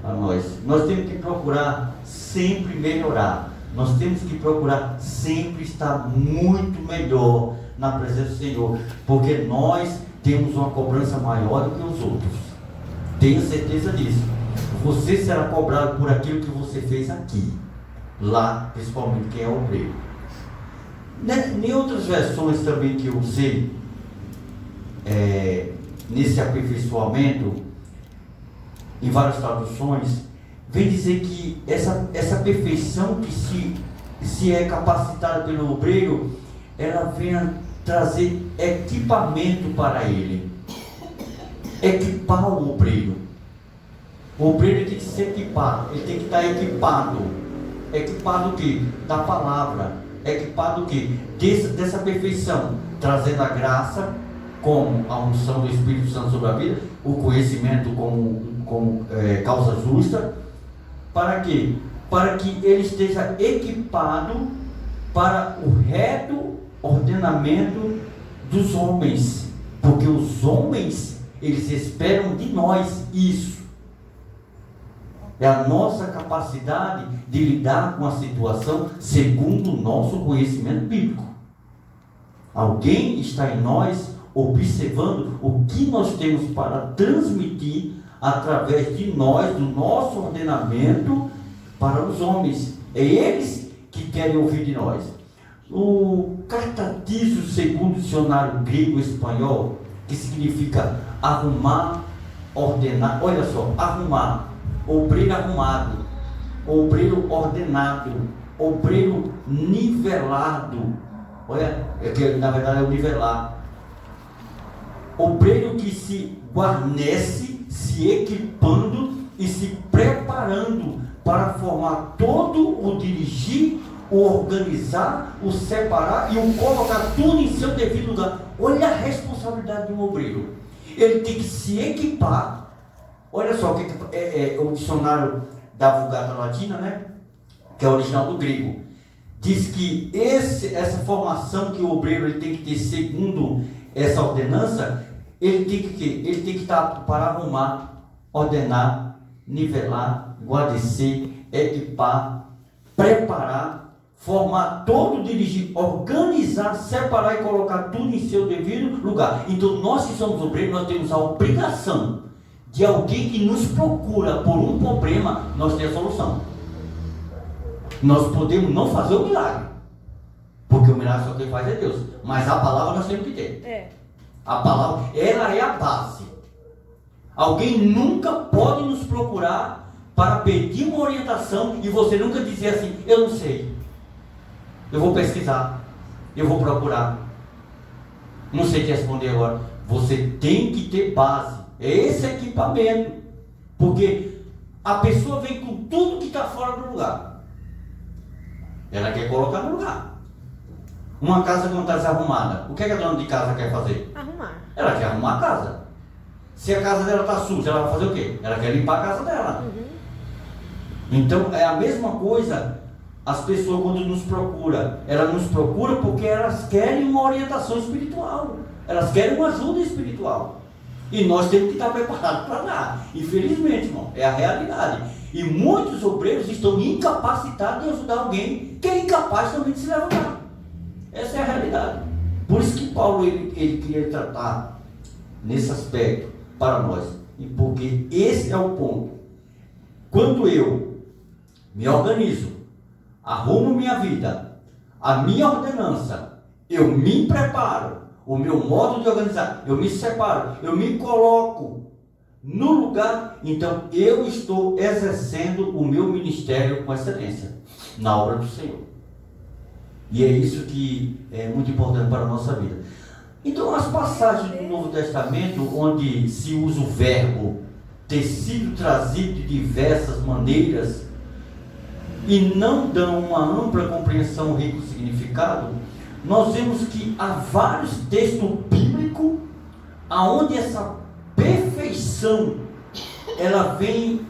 para nós. Nós temos que procurar sempre melhorar. Nós temos que procurar sempre estar muito melhor na presença do Senhor, porque nós temos uma cobrança maior do que os outros. Tenha certeza disso. Você será cobrado por aquilo que você fez aqui, lá, principalmente quem é obreiro. Em outras versões também que eu usei, nesse aperfeiçoamento, em várias traduções, vem dizer que essa perfeição que se é capacitada pelo obreiro, ela vem a trazer equipamento para ele. Equipar o obreiro. O obreiro tem que se equipar, ele tem que estar equipado. Equipado o quê? Da palavra. Equipado o quê? Dessa perfeição, trazendo a graça, como a unção do Espírito Santo sobre a vida, o conhecimento como causa justa. Para quê? Para que ele esteja equipado para o reto ordenamento dos homens. Porque os homens, eles esperam de nós isso. É a nossa capacidade de lidar com a situação segundo o nosso conhecimento bíblico. Alguém está em nós observando o que nós temos para transmitir através de nós, do nosso ordenamento para os homens. É eles que querem ouvir de nós. O Catatismo, segundo o dicionário grego-espanhol, que significa arrumar, ordenar, olha só, arrumar, obreiro arrumado, obreiro ordenado, obreiro nivelado, olha, que na verdade é o nivelar, obreiro que se guarnece, se equipando e se preparando para formar todo o dirigir, o organizar, o separar e o colocar tudo em seu devido lugar. Olha a responsabilidade de um obreiro. Ele tem que se equipar. Olha só, o que o dicionário da Vulgata Latina, né, que é original do grego, diz que essa formação que o obreiro ele tem que ter segundo essa ordenança, ele tem que estar para arrumar, ordenar, nivelar, guarnecer, equipar, preparar, formar todo, dirigir, organizar, separar e colocar tudo em seu devido lugar. Então nós que somos obreiros, nós temos a obrigação de alguém que nos procura por um problema, nós temos a solução. Nós podemos não fazer o milagre, porque o milagre só quem faz é Deus, mas a palavra nós temos que ter. A palavra, ela é a base. Alguém nunca pode nos procurar para pedir uma orientação e você nunca dizer assim: eu não sei, eu vou pesquisar, eu vou procurar, não sei te responder agora. Você tem que ter base, é esse equipamento, porque a pessoa vem com tudo que está fora do lugar, ela quer colocar no lugar. Uma casa quando está desarrumada, o que é que a dona de casa quer fazer? Arrumar. Ela quer arrumar a casa. Se a casa dela está suja, ela vai fazer o quê? Ela quer limpar a casa dela. Então é a mesma coisa. As pessoas quando nos procuram, elas nos procuram porque elas querem uma orientação espiritual, elas querem uma ajuda espiritual, e nós temos que estar preparados para dar. Infelizmente, irmão, é a realidade. E muitos obreiros estão incapacitados de ajudar alguém que é incapaz também de se levantar. Essa é a realidade. Por isso que Paulo ele queria tratar nesse aspecto para nós, e porque esse é o ponto. Quando eu me organizo, arrumo minha vida, a minha ordenança, eu me preparo, o meu modo de organizar, eu me separo, eu me coloco no lugar, então eu estou exercendo o meu ministério com excelência na obra do Senhor. E é isso que é muito importante para a nossa vida. Então, as passagens do Novo Testamento, onde se usa o verbo ter sido trazido de diversas maneiras e não dão uma ampla compreensão, rico significado, nós vemos que há vários textos bíblicos aonde essa perfeição ela vem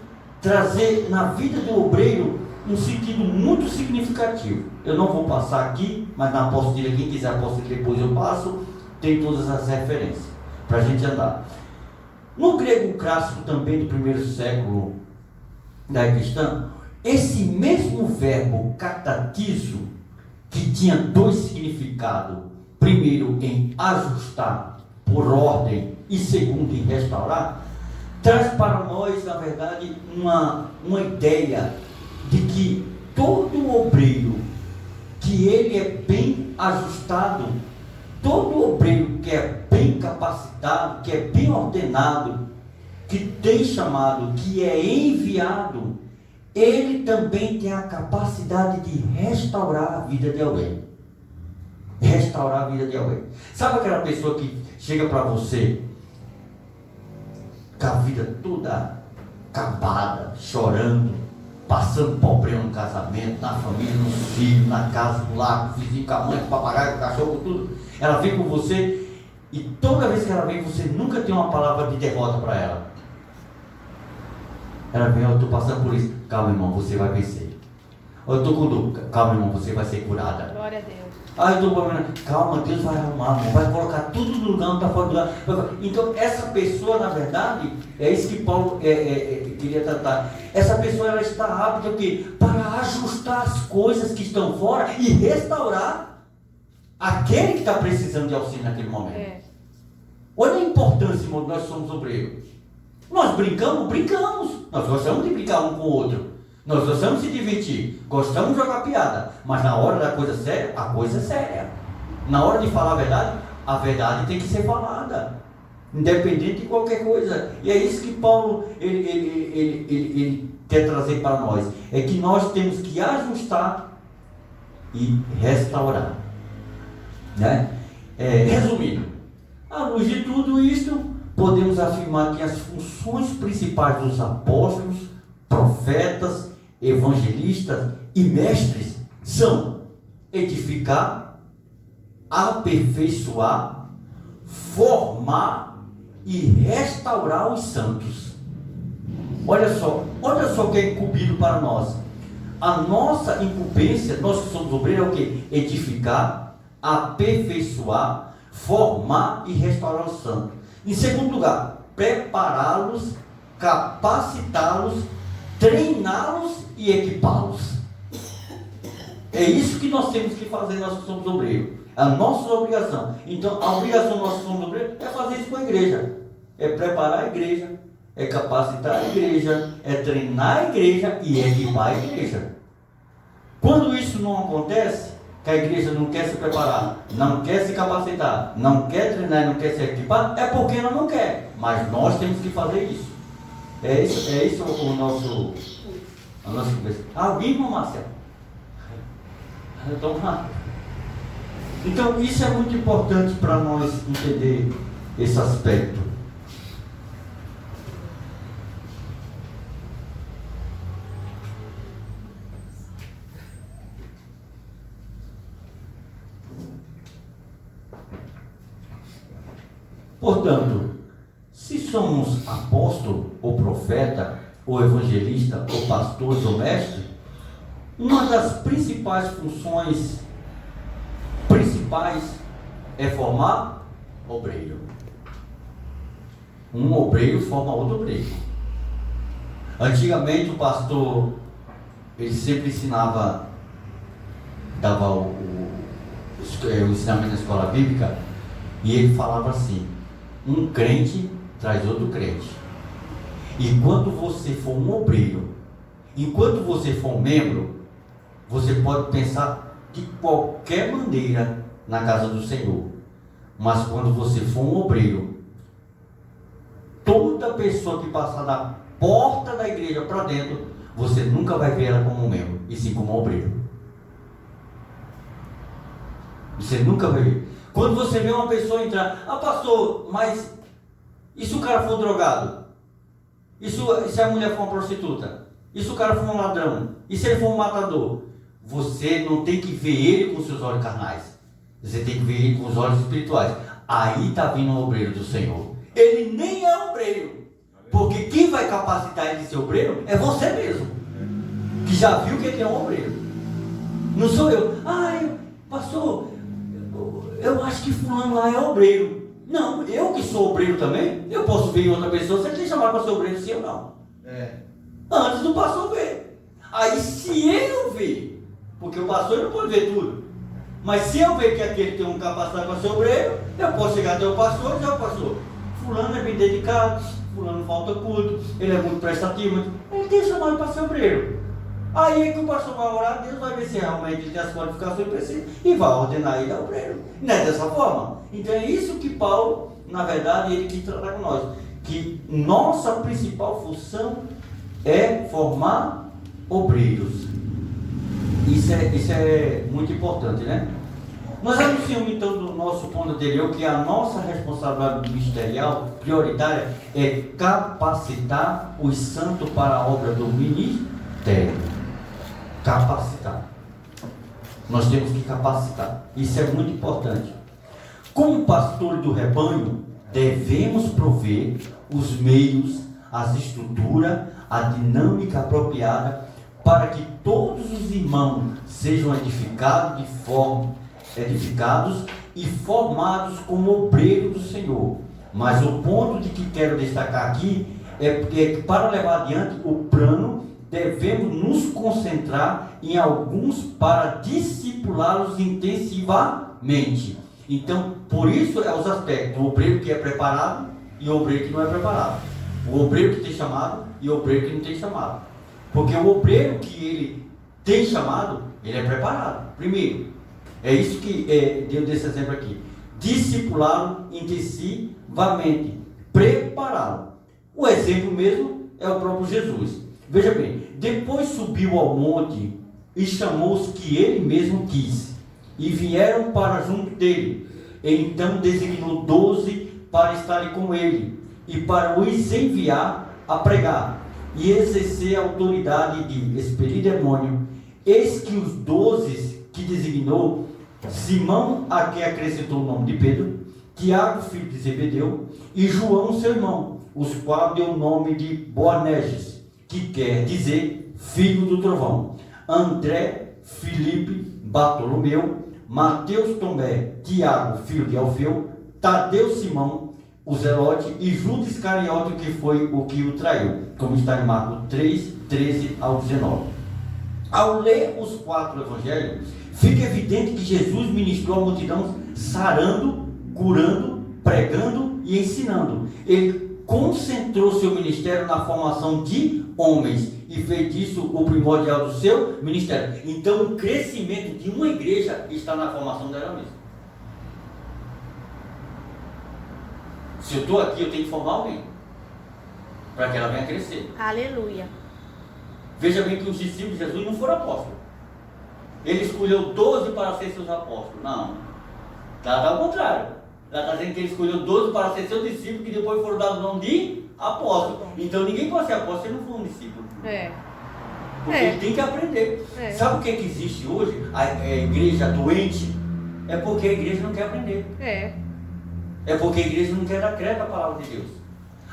trazer na vida do obreiro um sentido muito significativo. Eu não vou passar aqui, mas na apostila, quem quiser apostila depois eu passo, tem todas as referências para a gente andar. No grego clássico também do primeiro século da era cristã, esse mesmo verbo catatizo, que tinha dois significados, primeiro em ajustar por ordem e segundo em restaurar, traz para nós, na verdade, uma ideia de que todo obreiro que ele é bem ajustado, todo obreiro que é bem capacitado, que é bem ordenado, que tem chamado, que é enviado, ele também tem a capacidade de restaurar a vida de alguém. Restaurar a vida de alguém. Sabe aquela pessoa que chega para você com a vida toda acabada, chorando, passando problema no casamento, na família, nos filhos, na casa, no lar, com o vizinho, com a mãe, com o papagaio, com o cachorro, com tudo. Ela vem com você e toda vez que ela vem, você nunca tem uma palavra de derrota para ela. Ela vem: eu estou passando por isso. Calma, irmão, você vai vencer. Eu estou com dor. Calma, irmão, você vai ser curada. Glória a Deus. Eu estou com problema. Calma, Deus vai arrumar, irmão, vai colocar tudo no lugar, não está fora do lugar. Então, essa pessoa, na verdade, é isso que Paulo queria tratar. Essa pessoa, ela está apta para ajustar as coisas que estão fora e restaurar aquele que está precisando de auxílio naquele momento. Olha a importância, irmão, nós somos obreiros. Nós brincamos? Nós gostamos de brincar um com o outro. Nós gostamos de se divertir. Gostamos de jogar piada. Mas na hora da coisa séria, a coisa é séria. Na hora de falar a verdade tem que ser falada. Independente de qualquer coisa. E é isso que Paulo ele quer trazer para nós. É que nós temos que ajustar e restaurar. Né? Resumindo, à luz de tudo isto, podemos afirmar que as funções principais dos apóstolos, profetas, evangelistas e mestres são edificar, aperfeiçoar, formar e restaurar os santos. Olha só o que é incumbido para nós. A nossa incumbência, nós que somos obreiros, é o que? Edificar, aperfeiçoar, formar e restaurar os santos. Em segundo lugar, prepará-los, capacitá-los, treiná-los e equipá-los. É isso que nós temos que fazer, nós que somos obreiros. A nossa obrigação. Então, a obrigação nós que somos obreiros é fazer isso com a igreja. É preparar a igreja, é capacitar a igreja, é treinar a igreja e equipar a igreja. Quando isso não acontece, que a igreja não quer se preparar, não quer se capacitar, não quer treinar, não quer se equipar, é porque ela não quer. Mas nós temos que fazer isso. É isso o nosso... A nossa conversa. Alguém, irmão Márcia? Então, isso é muito importante para nós entender esse aspecto. Portanto, se somos apóstolo, ou profeta, ou evangelista, ou pastor, ou mestre, uma das principais funções é formar obreiro. Um obreiro forma outro obreiro. Antigamente o pastor, ele sempre ensinava, dava o ensinamento na escola bíblica, e ele falava assim: um crente traz outro crente. E quando você for um obreiro, enquanto você for um membro, você pode pensar de qualquer maneira na casa do Senhor. Mas quando você for um obreiro, toda pessoa que passar da porta da igreja para dentro, você nunca vai ver ela como um membro, e sim como um obreiro. Você nunca vai ver. Quando você vê uma pessoa entrar: ah, pastor, mas e se o cara for drogado? E se a mulher for uma prostituta? E se o cara for um ladrão? E se ele for um matador? Você não tem que ver ele com seus olhos carnais. Você tem que ver ele com os olhos espirituais. Aí está vindo o obreiro do Senhor. Ele nem é obreiro. Porque quem vai capacitar ele de ser obreiro é você mesmo. Que já viu que ele é um obreiro. Não sou eu. Ai, pastor, eu acho que fulano lá é obreiro. Não, eu que sou obreiro também, eu posso ver em outra pessoa, você tem chamado para ser obreiro, sim ou não? Antes do pastor ver. Aí se eu ver, porque o pastor não pode ver tudo, mas se eu ver que aquele tem uma capacidade para ser obreiro, eu posso chegar até o pastor e dizer: o pastor, fulano é bem dedicado, fulano falta culto, ele é muito prestativo, ele tem chamado para ser obreiro. Aí é que o pastor vai orar, Deus vai ver se realmente ele tem as qualificações precisas e vai ordenar ele a obreiro. Não é dessa forma? Então é isso que Paulo, na verdade, ele quis tratar com nós. Que nossa principal função é formar obreiros. Isso é muito importante, né? Nós anunciamos então do nosso ponto anterior que a nossa responsabilidade ministerial prioritária é capacitar os santos para a obra do ministério. Capacitar. Nós temos que capacitar. Isso é muito importante. Como pastores do rebanho, devemos prover os meios, as estruturas, a dinâmica apropriada para que todos os irmãos sejam edificados e formados como obreiros do Senhor. Mas o ponto de que quero destacar aqui é que para levar adiante o plano, devemos nos concentrar em alguns para discipulá-los intensivamente. Então, por isso é os aspectos: o obreiro que é preparado e o obreiro que não é preparado, o obreiro que tem chamado e o obreiro que não tem chamado. Porque o obreiro que ele tem chamado, ele é preparado. Primeiro, é isso que Deus desse exemplo aqui: discipulá-lo intensivamente, prepará-lo. O exemplo mesmo é o próprio Jesus. Veja bem, depois subiu ao monte e chamou os que ele mesmo quis, e vieram para junto dele. Então designou 12 para estarem com ele, e para os enviar a pregar, e exercer a autoridade de expelir demônio. Eis que os 12 que designou, Simão, a quem acrescentou o nome de Pedro, Tiago, filho de Zebedeu, e João, seu irmão, os quais deu o nome de Boanerges, que quer dizer filho do trovão, André, Filipe, Bartolomeu, Mateus, Tomé, Tiago, filho de Alfeu, Tadeu, Simão, o Zelote, e Judas Iscariote, que foi o que o traiu, como está em Marcos 3, 13 ao 19. Ao ler os 4 evangelhos, fica evidente que Jesus ministrou a multidão sarando, curando, pregando e ensinando. Ele concentrou seu ministério na formação de homens e fez disso o primordial do seu ministério. Então, o crescimento de uma igreja está na formação dela mesma. Se eu estou aqui, eu tenho que formar alguém para que ela venha crescer. Aleluia. Veja bem que os discípulos de Jesus não foram apóstolos. Ele escolheu 12 para ser seus apóstolos. Não. Está ao contrário. Ela está dizendo que ele escolheu 12 para ser seus discípulos, que depois foram dados o nome de apóstolo. Então ninguém pode ser apóstolo se não for um discípulo. Porque ele tem que aprender. Sabe o que existe hoje? A igreja doente é porque a igreja não quer aprender. É porque a igreja não quer dar crédito à palavra de Deus.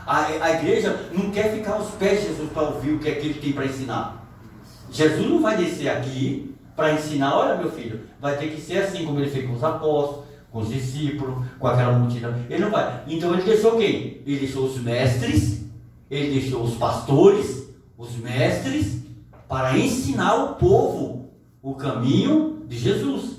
A igreja não quer ficar aos pés de Jesus para ouvir o que é que ele tem para ensinar. Jesus não vai descer aqui para ensinar, olha meu filho, vai ter que ser assim como ele fez com os apóstolos, com os discípulos, com aquela multidão. Ele não vai. Então ele deixou quem? Ele deixou os mestres, ele deixou os pastores, os mestres, para ensinar o povo o caminho de Jesus.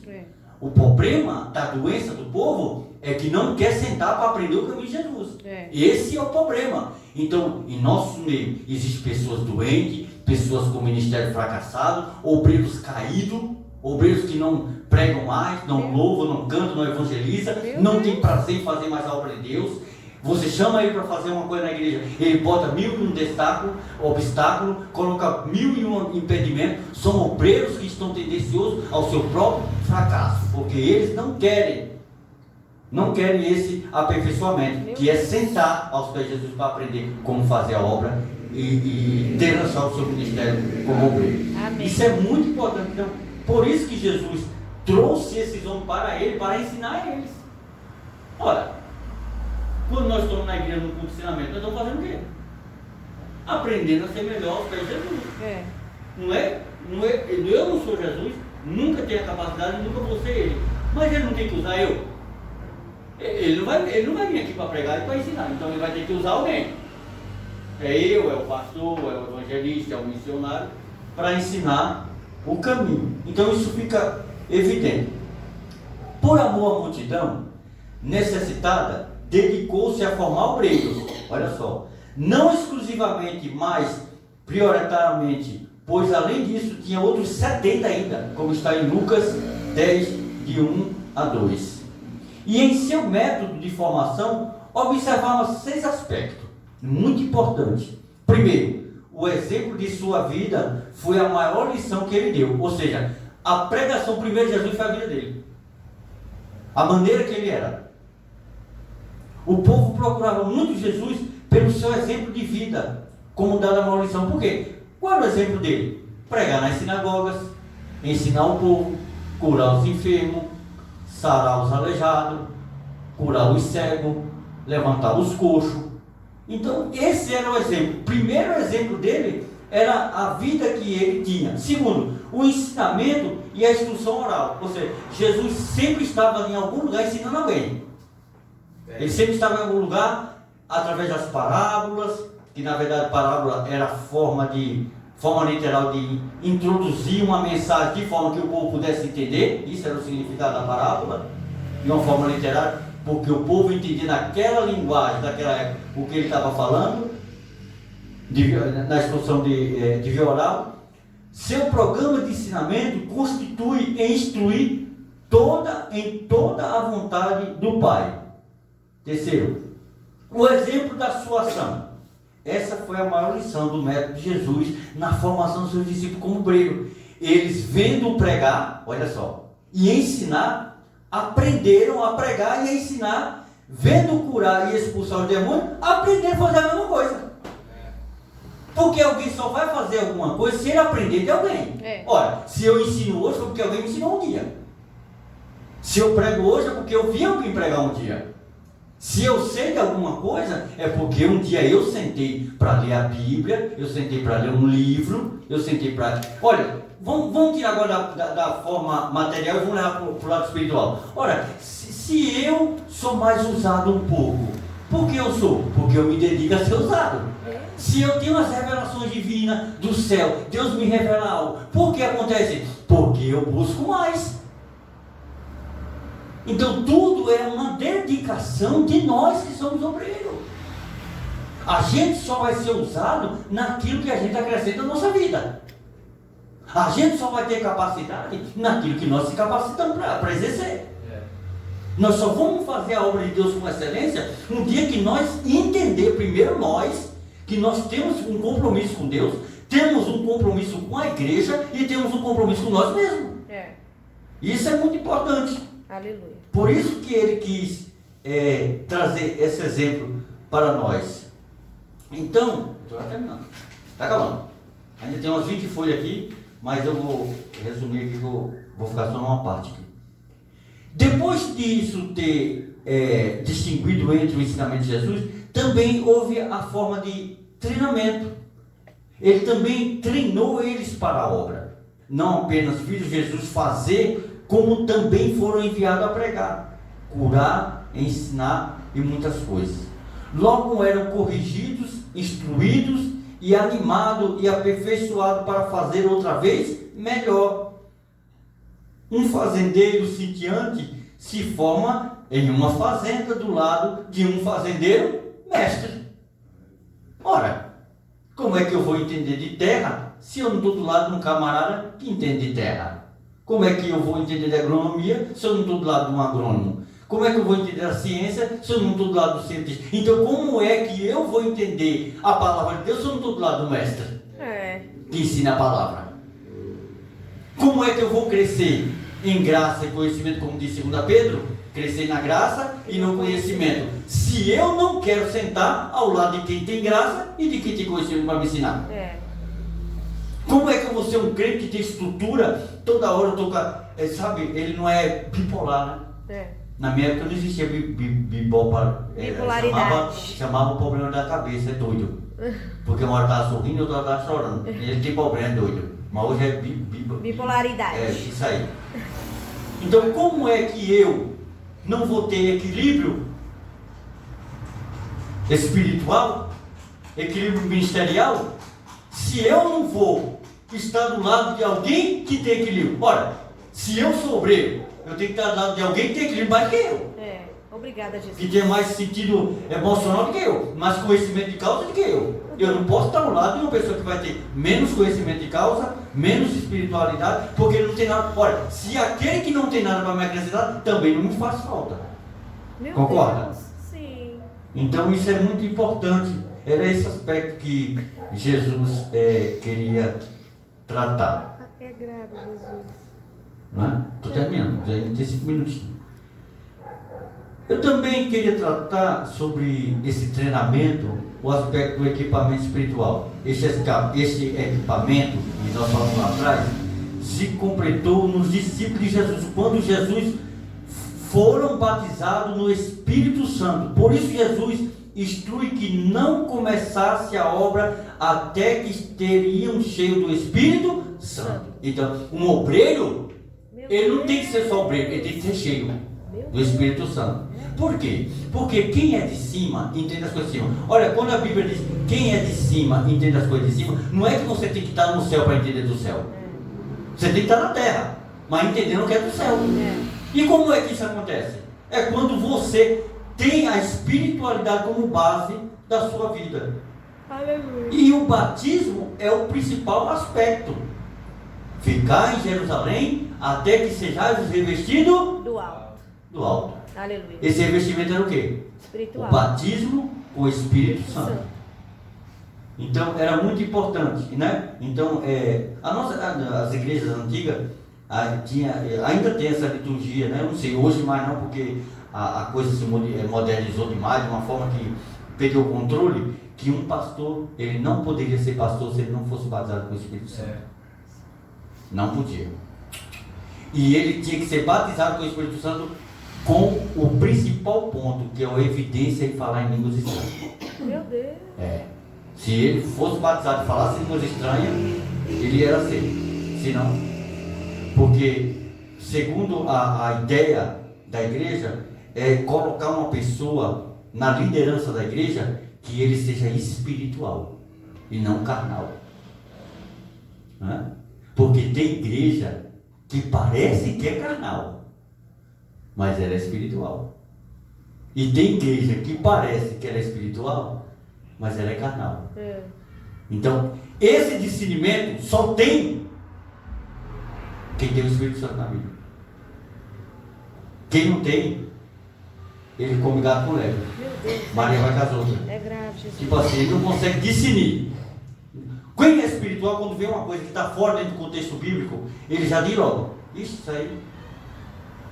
O problema da doença do povo é que não quer sentar para aprender o caminho de Jesus. Esse é o problema. Então, em nosso meio, existem pessoas doentes, pessoas com ministério fracassado, obreiros caídos, obreiros que não pregam mais, não louvam, não cantam, não evangelizam, não tem prazer em fazer mais a obra de Deus. Você chama ele para fazer uma coisa na igreja, ele bota 1001 obstáculo, coloca 1001 impedimentos. São obreiros que estão tendenciosos ao seu próprio fracasso, porque eles não querem esse aperfeiçoamento, que é sentar aos pés de Jesus para aprender como fazer a obra e ter lançado o seu ministério como obreiro. Amém. Isso é muito importante. Então, por isso que Jesus trouxe esses homens para ele, para ensinar eles. Ora, quando nós estamos na igreja no culto de ensinamento, nós estamos fazendo o quê? Aprendendo a ser melhor aos pés de Jesus. Eu não sou Jesus, nunca tenho a capacidade, nunca vou ser ele. Mas ele não tem que usar eu. Ele não vai vir aqui para pregar e para ensinar, então ele vai ter que usar alguém. É eu, é o pastor, é o evangelista, é o missionário, para ensinar o caminho. Então isso fica evidente. Por amor à multidão necessitada, dedicou-se a formar obreiros. Olha só, não exclusivamente, mas prioritariamente, pois além disso tinha outros 70 ainda, como está em Lucas 10, de 1 a 2. E em seu método de formação, observava 6 aspectos, muito importantes. Primeiro, o exemplo de sua vida foi a maior lição que ele deu. Ou seja, a pregação primeiro de Jesus foi a vida dele. A maneira que ele era. O povo procurava muito Jesus pelo seu exemplo de vida, como dado a maior lição. Por quê? Qual era o exemplo dele? Pregar nas sinagogas, ensinar o povo, curar os enfermos, sarar os aleijados, curar os cegos, levantar os coxos. Então esse era o exemplo. O primeiro exemplo dele era a vida que ele tinha. Segundo, o ensinamento e a instrução oral. Ou seja, Jesus sempre estava em algum lugar ensinando alguém. Ele sempre estava em algum lugar através das parábolas, que na verdade parábola era forma literal de introduzir uma mensagem de forma que o povo pudesse entender. Isso era o significado da parábola, de uma forma literária, porque o povo entendia naquela linguagem, daquela época, o que ele estava falando, na exposição de via oral. Seu programa de ensinamento constitui em instruir em toda a vontade do Pai. Terceiro, o exemplo da sua ação. Essa foi a maior lição do método de Jesus na formação dos seus discípulos como obreiro. Eles vendo pregar, olha só, e ensinar, aprenderam a pregar e a ensinar, vendo curar e expulsar os demônios, aprenderam a fazer a mesma coisa. Porque alguém só vai fazer alguma coisa se ele aprender de alguém. Ora, se eu ensino hoje, foi porque alguém me ensinou um dia. Se eu prego hoje, é porque eu vi alguém pregar um dia. Se eu sei de alguma coisa, é porque um dia eu sentei para ler a Bíblia, eu sentei para ler um livro, eu sentei para... Olha, vamos tirar agora da forma material e vamos levar para o lado espiritual. Ora, se eu sou mais usado um pouco Por que eu sou? Porque eu me dedico a ser usado. Se eu tenho as revelações divinas do céu, Deus me revela algo. Por que acontece isso? Porque eu busco mais. Então tudo é uma dedicação de nós que somos obreiros. A gente só vai ser usado naquilo que a gente acrescenta na nossa vida. A gente só vai ter capacidade naquilo que nós se capacitamos para exercer. Nós só vamos fazer a obra de Deus com excelência um dia que nós entender, primeiro nós, que nós temos um compromisso com Deus, temos um compromisso com a igreja e temos um compromisso com nós mesmos. Isso é muito importante. Aleluia. Por isso que ele quis trazer esse exemplo para nós. Então, estou terminando. Está acabando. Ainda tem umas 20 folhas aqui, mas eu vou resumir aqui, vou ficar só numa parte aqui. Depois disso ter distinguido entre o ensinamento de Jesus, também houve a forma de treinamento. Ele também treinou eles para a obra. Não apenas viu Jesus fazer, como também foram enviados a pregar, curar, ensinar e muitas coisas. Logo eram corrigidos, instruídos e animados e aperfeiçoados para fazer outra vez melhor. Um fazendeiro sitiante se forma em uma fazenda do lado de um fazendeiro mestre. Ora, como é que eu vou entender de terra se eu não estou do lado de um camarada que entende de terra? Como é que eu vou entender de agronomia se eu não estou do lado de um agrônomo? Como é que eu vou entender a ciência se eu não estou do lado do cientista? Então, como é que eu vou entender a palavra de Deus se eu não estou do lado do mestre que ensina a palavra? Como é que eu vou crescer em graça e conhecimento, como diz 2 Pedro? Crescer na graça e no conhecimento. Se eu não quero sentar ao lado de quem tem graça e de quem tem conhecimento para me ensinar. Como é que eu vou ser um crente que tem estrutura? Toda hora eu estou sabe, ele não é bipolar, né? Na minha época não existia bipolaridade. Chamava o problema da cabeça, é doido. Porque uma hora estava sorrindo e outra hora estava chorando. Ele tem problema, é doido. Mas hoje é bipolaridade. É isso aí. Então, como é que eu não vou ter equilíbrio espiritual, equilíbrio ministerial, se eu não vou estar do lado de alguém que tem equilíbrio? Ora, se eu sou obreiro, eu tenho que estar do lado de alguém que tem equilíbrio mais que eu. Obrigada, Jesus. Que tem mais sentido emocional do que eu, mais conhecimento de causa do que eu. Eu não posso estar ao lado de uma pessoa que vai ter menos conhecimento de causa, menos espiritualidade, porque ele não tem nada. Olha, se aquele que não tem nada para me acrescentar, também não me faz falta. Concorda? Deus, sim. Então isso é muito importante. Era esse aspecto que Jesus queria tratar. É grave, Jesus. Estou terminando, já tem 5 minutinhos. Eu também queria tratar sobre esse treinamento, o aspecto do equipamento espiritual. Esse equipamento, que nós falamos lá atrás, se completou nos discípulos de Jesus, quando Jesus foram batizados no Espírito Santo. Por isso Jesus instrui que não começasse a obra até que estejam cheios do Espírito Santo. Então, um obreiro, ele não tem que ser só obreiro, ele tem que ser cheio do Espírito Santo. Por quê? Porque quem é de cima entende as coisas de cima. Olha, quando a Bíblia diz quem é de cima entende as coisas de cima, não é que você tem que estar no céu para entender do céu. Você tem que estar na terra, mas entendendo o que é do céu. E como é que isso acontece? É quando você tem a espiritualidade como base da sua vida. Aleluia. E o batismo é o principal aspecto. Ficar em Jerusalém até que sejais revestidos Do alto. do alto. Aleluia. Esse revestimento era o quê? Espiritual. O batismo com o Espírito Santo. Então era muito importante, né? Então as igrejas antigas ainda tem essa liturgia, né? Eu não sei hoje mais não, porque a coisa se modernizou demais de uma forma que perdeu o controle, que um pastor, ele não poderia ser pastor se ele não fosse batizado com o Espírito Santo. Não podia. E ele tinha que ser batizado com o Espírito Santo com o principal ponto, que é a evidência em falar em línguas estranhas. Meu Deus. Se ele fosse batizado e falasse em línguas estranhas, ele era aceito. Se não, porque segundo a ideia da igreja, é colocar uma pessoa na liderança da igreja, que ele seja espiritual e não carnal. Né? Porque tem igreja que parece que é carnal, mas ela é espiritual. E tem igreja que parece que ela é espiritual, mas ela é carnal. Então, esse discernimento só tem quem tem o Espírito Santo na vida. Quem não tem, ele come gato com leve. Meu Deus. Maria vai com as outras. É grave, Jesus. Tipo assim, ele não consegue discernir. Quem é espiritual, quando vê uma coisa que está fora dentro do contexto bíblico, ele já diz logo: isso aí,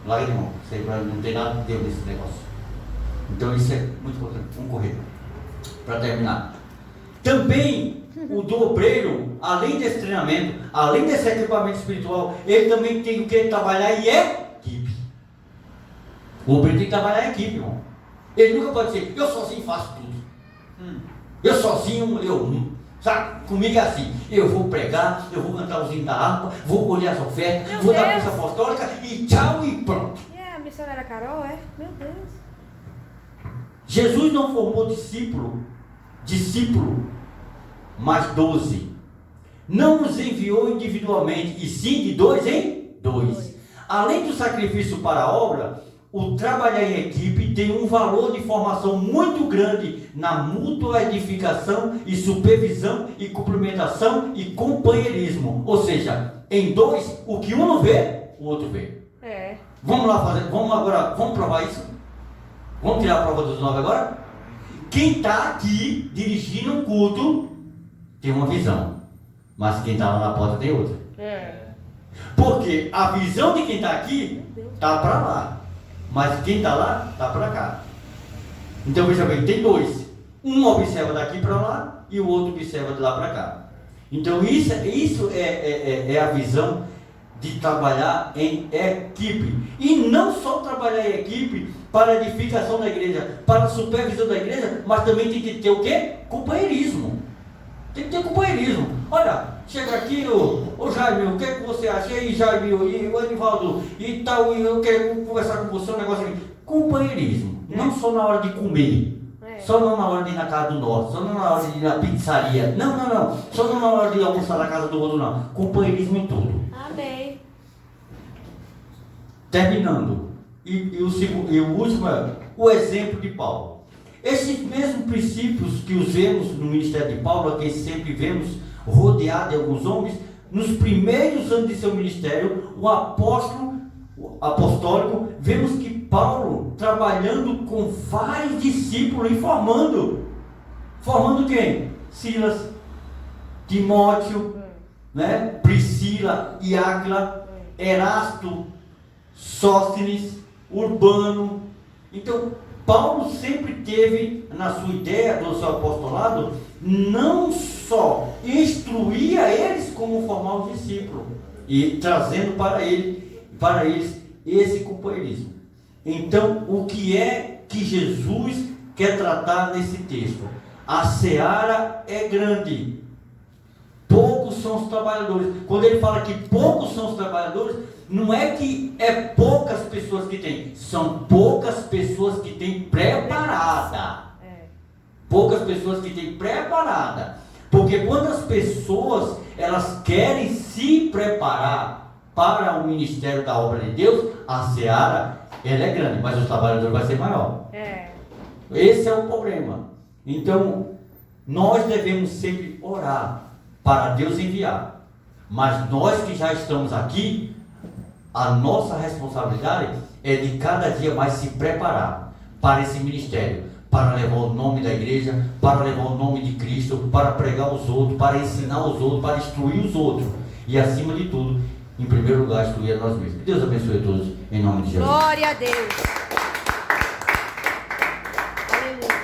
larga de mão, isso aí não tem nada de Deus nesse negócio. Então isso é muito importante. Vamos correr. Para terminar. Também o do obreiro, além desse treinamento, além desse equipamento espiritual, ele também tem o que trabalhar em equipe. O obreiro tem que trabalhar em equipe, irmão. Ele nunca pode dizer: eu sozinho faço tudo. Eu sozinho, sabe? Comigo é assim: eu vou pregar, eu vou cantar os hinos da harpa, vou colher as ofertas, Meu vou dar Deus. missa apostólica e tchau e pronto. E a missionária Carol, é? Meu Deus. Jesus não formou discípulo, mas 12. Não nos enviou individualmente, e sim de 2 em 2. Além do sacrifício para a obra, o trabalhar em equipe tem um valor de formação muito grande na mútua edificação e supervisão e cumprimentação e companheirismo. Ou seja, em 2, o que um não vê, o outro vê. Vamos lá fazer, vamos provar isso? Vamos tirar a prova dos 9 agora? Quem está aqui dirigindo um culto tem uma visão, mas quem está lá na porta tem outra. Porque a visão de quem está aqui está para lá, mas quem está lá está para cá. Então veja bem, tem 2. Um observa daqui para lá e o outro observa de lá para cá. Então isso é a visão de trabalhar em equipe. E não só trabalhar em equipe para a edificação da igreja, para a supervisão da igreja, mas também tem que ter o quê? Companheirismo. Tem que ter companheirismo. Olha, chega aqui, ô Jaime, o que é que você acha? E aí, Jaime, e o Anivaldo, e tal, e eu quero conversar com você um negócio aqui. Companheirismo. Não só na hora de comer. Só não na hora de ir na casa do norte, só não na hora de ir na pizzaria. Não. Só não na hora de almoçar na casa do outro, não. Companheirismo em tudo. Amém. Terminando, e o último é o exemplo de Paulo. Esses mesmos princípios que os vemos no ministério de Paulo, a quem sempre vemos rodeado de alguns homens, nos primeiros anos de seu ministério, o apóstolo apostólico, vemos que Paulo trabalhando com vários discípulos e formando quem? Silas, Timóteo, né? Priscila e Áquila, Erasto, Sóstenes, Urbano. Então Paulo sempre teve na sua ideia do seu apostolado não só instruir a eles como formar os discípulos e trazendo para eles esse companheirismo. Então, o que é que Jesus quer tratar nesse texto? A seara é grande, poucos são os trabalhadores. Quando ele fala que poucos são os trabalhadores, não é que é poucas pessoas que tem, são poucas pessoas que tem preparada. Poucas pessoas que tem preparada. Porque quando as pessoas elas querem se preparar para o ministério da obra de Deus, a seara ela é grande, mas os trabalhadores vai ser maior. Esse é o problema. Então nós devemos sempre orar para Deus enviar. Mas nós que já estamos aqui, a nossa responsabilidade é de cada dia mais se preparar para esse ministério, para levar o nome da igreja, para levar o nome de Cristo, para pregar os outros, para ensinar os outros, para instruir os outros. E acima de tudo, em primeiro lugar, instruir a nós mesmos. Que Deus abençoe a todos, em nome de Jesus. Glória a Deus. Aleluia.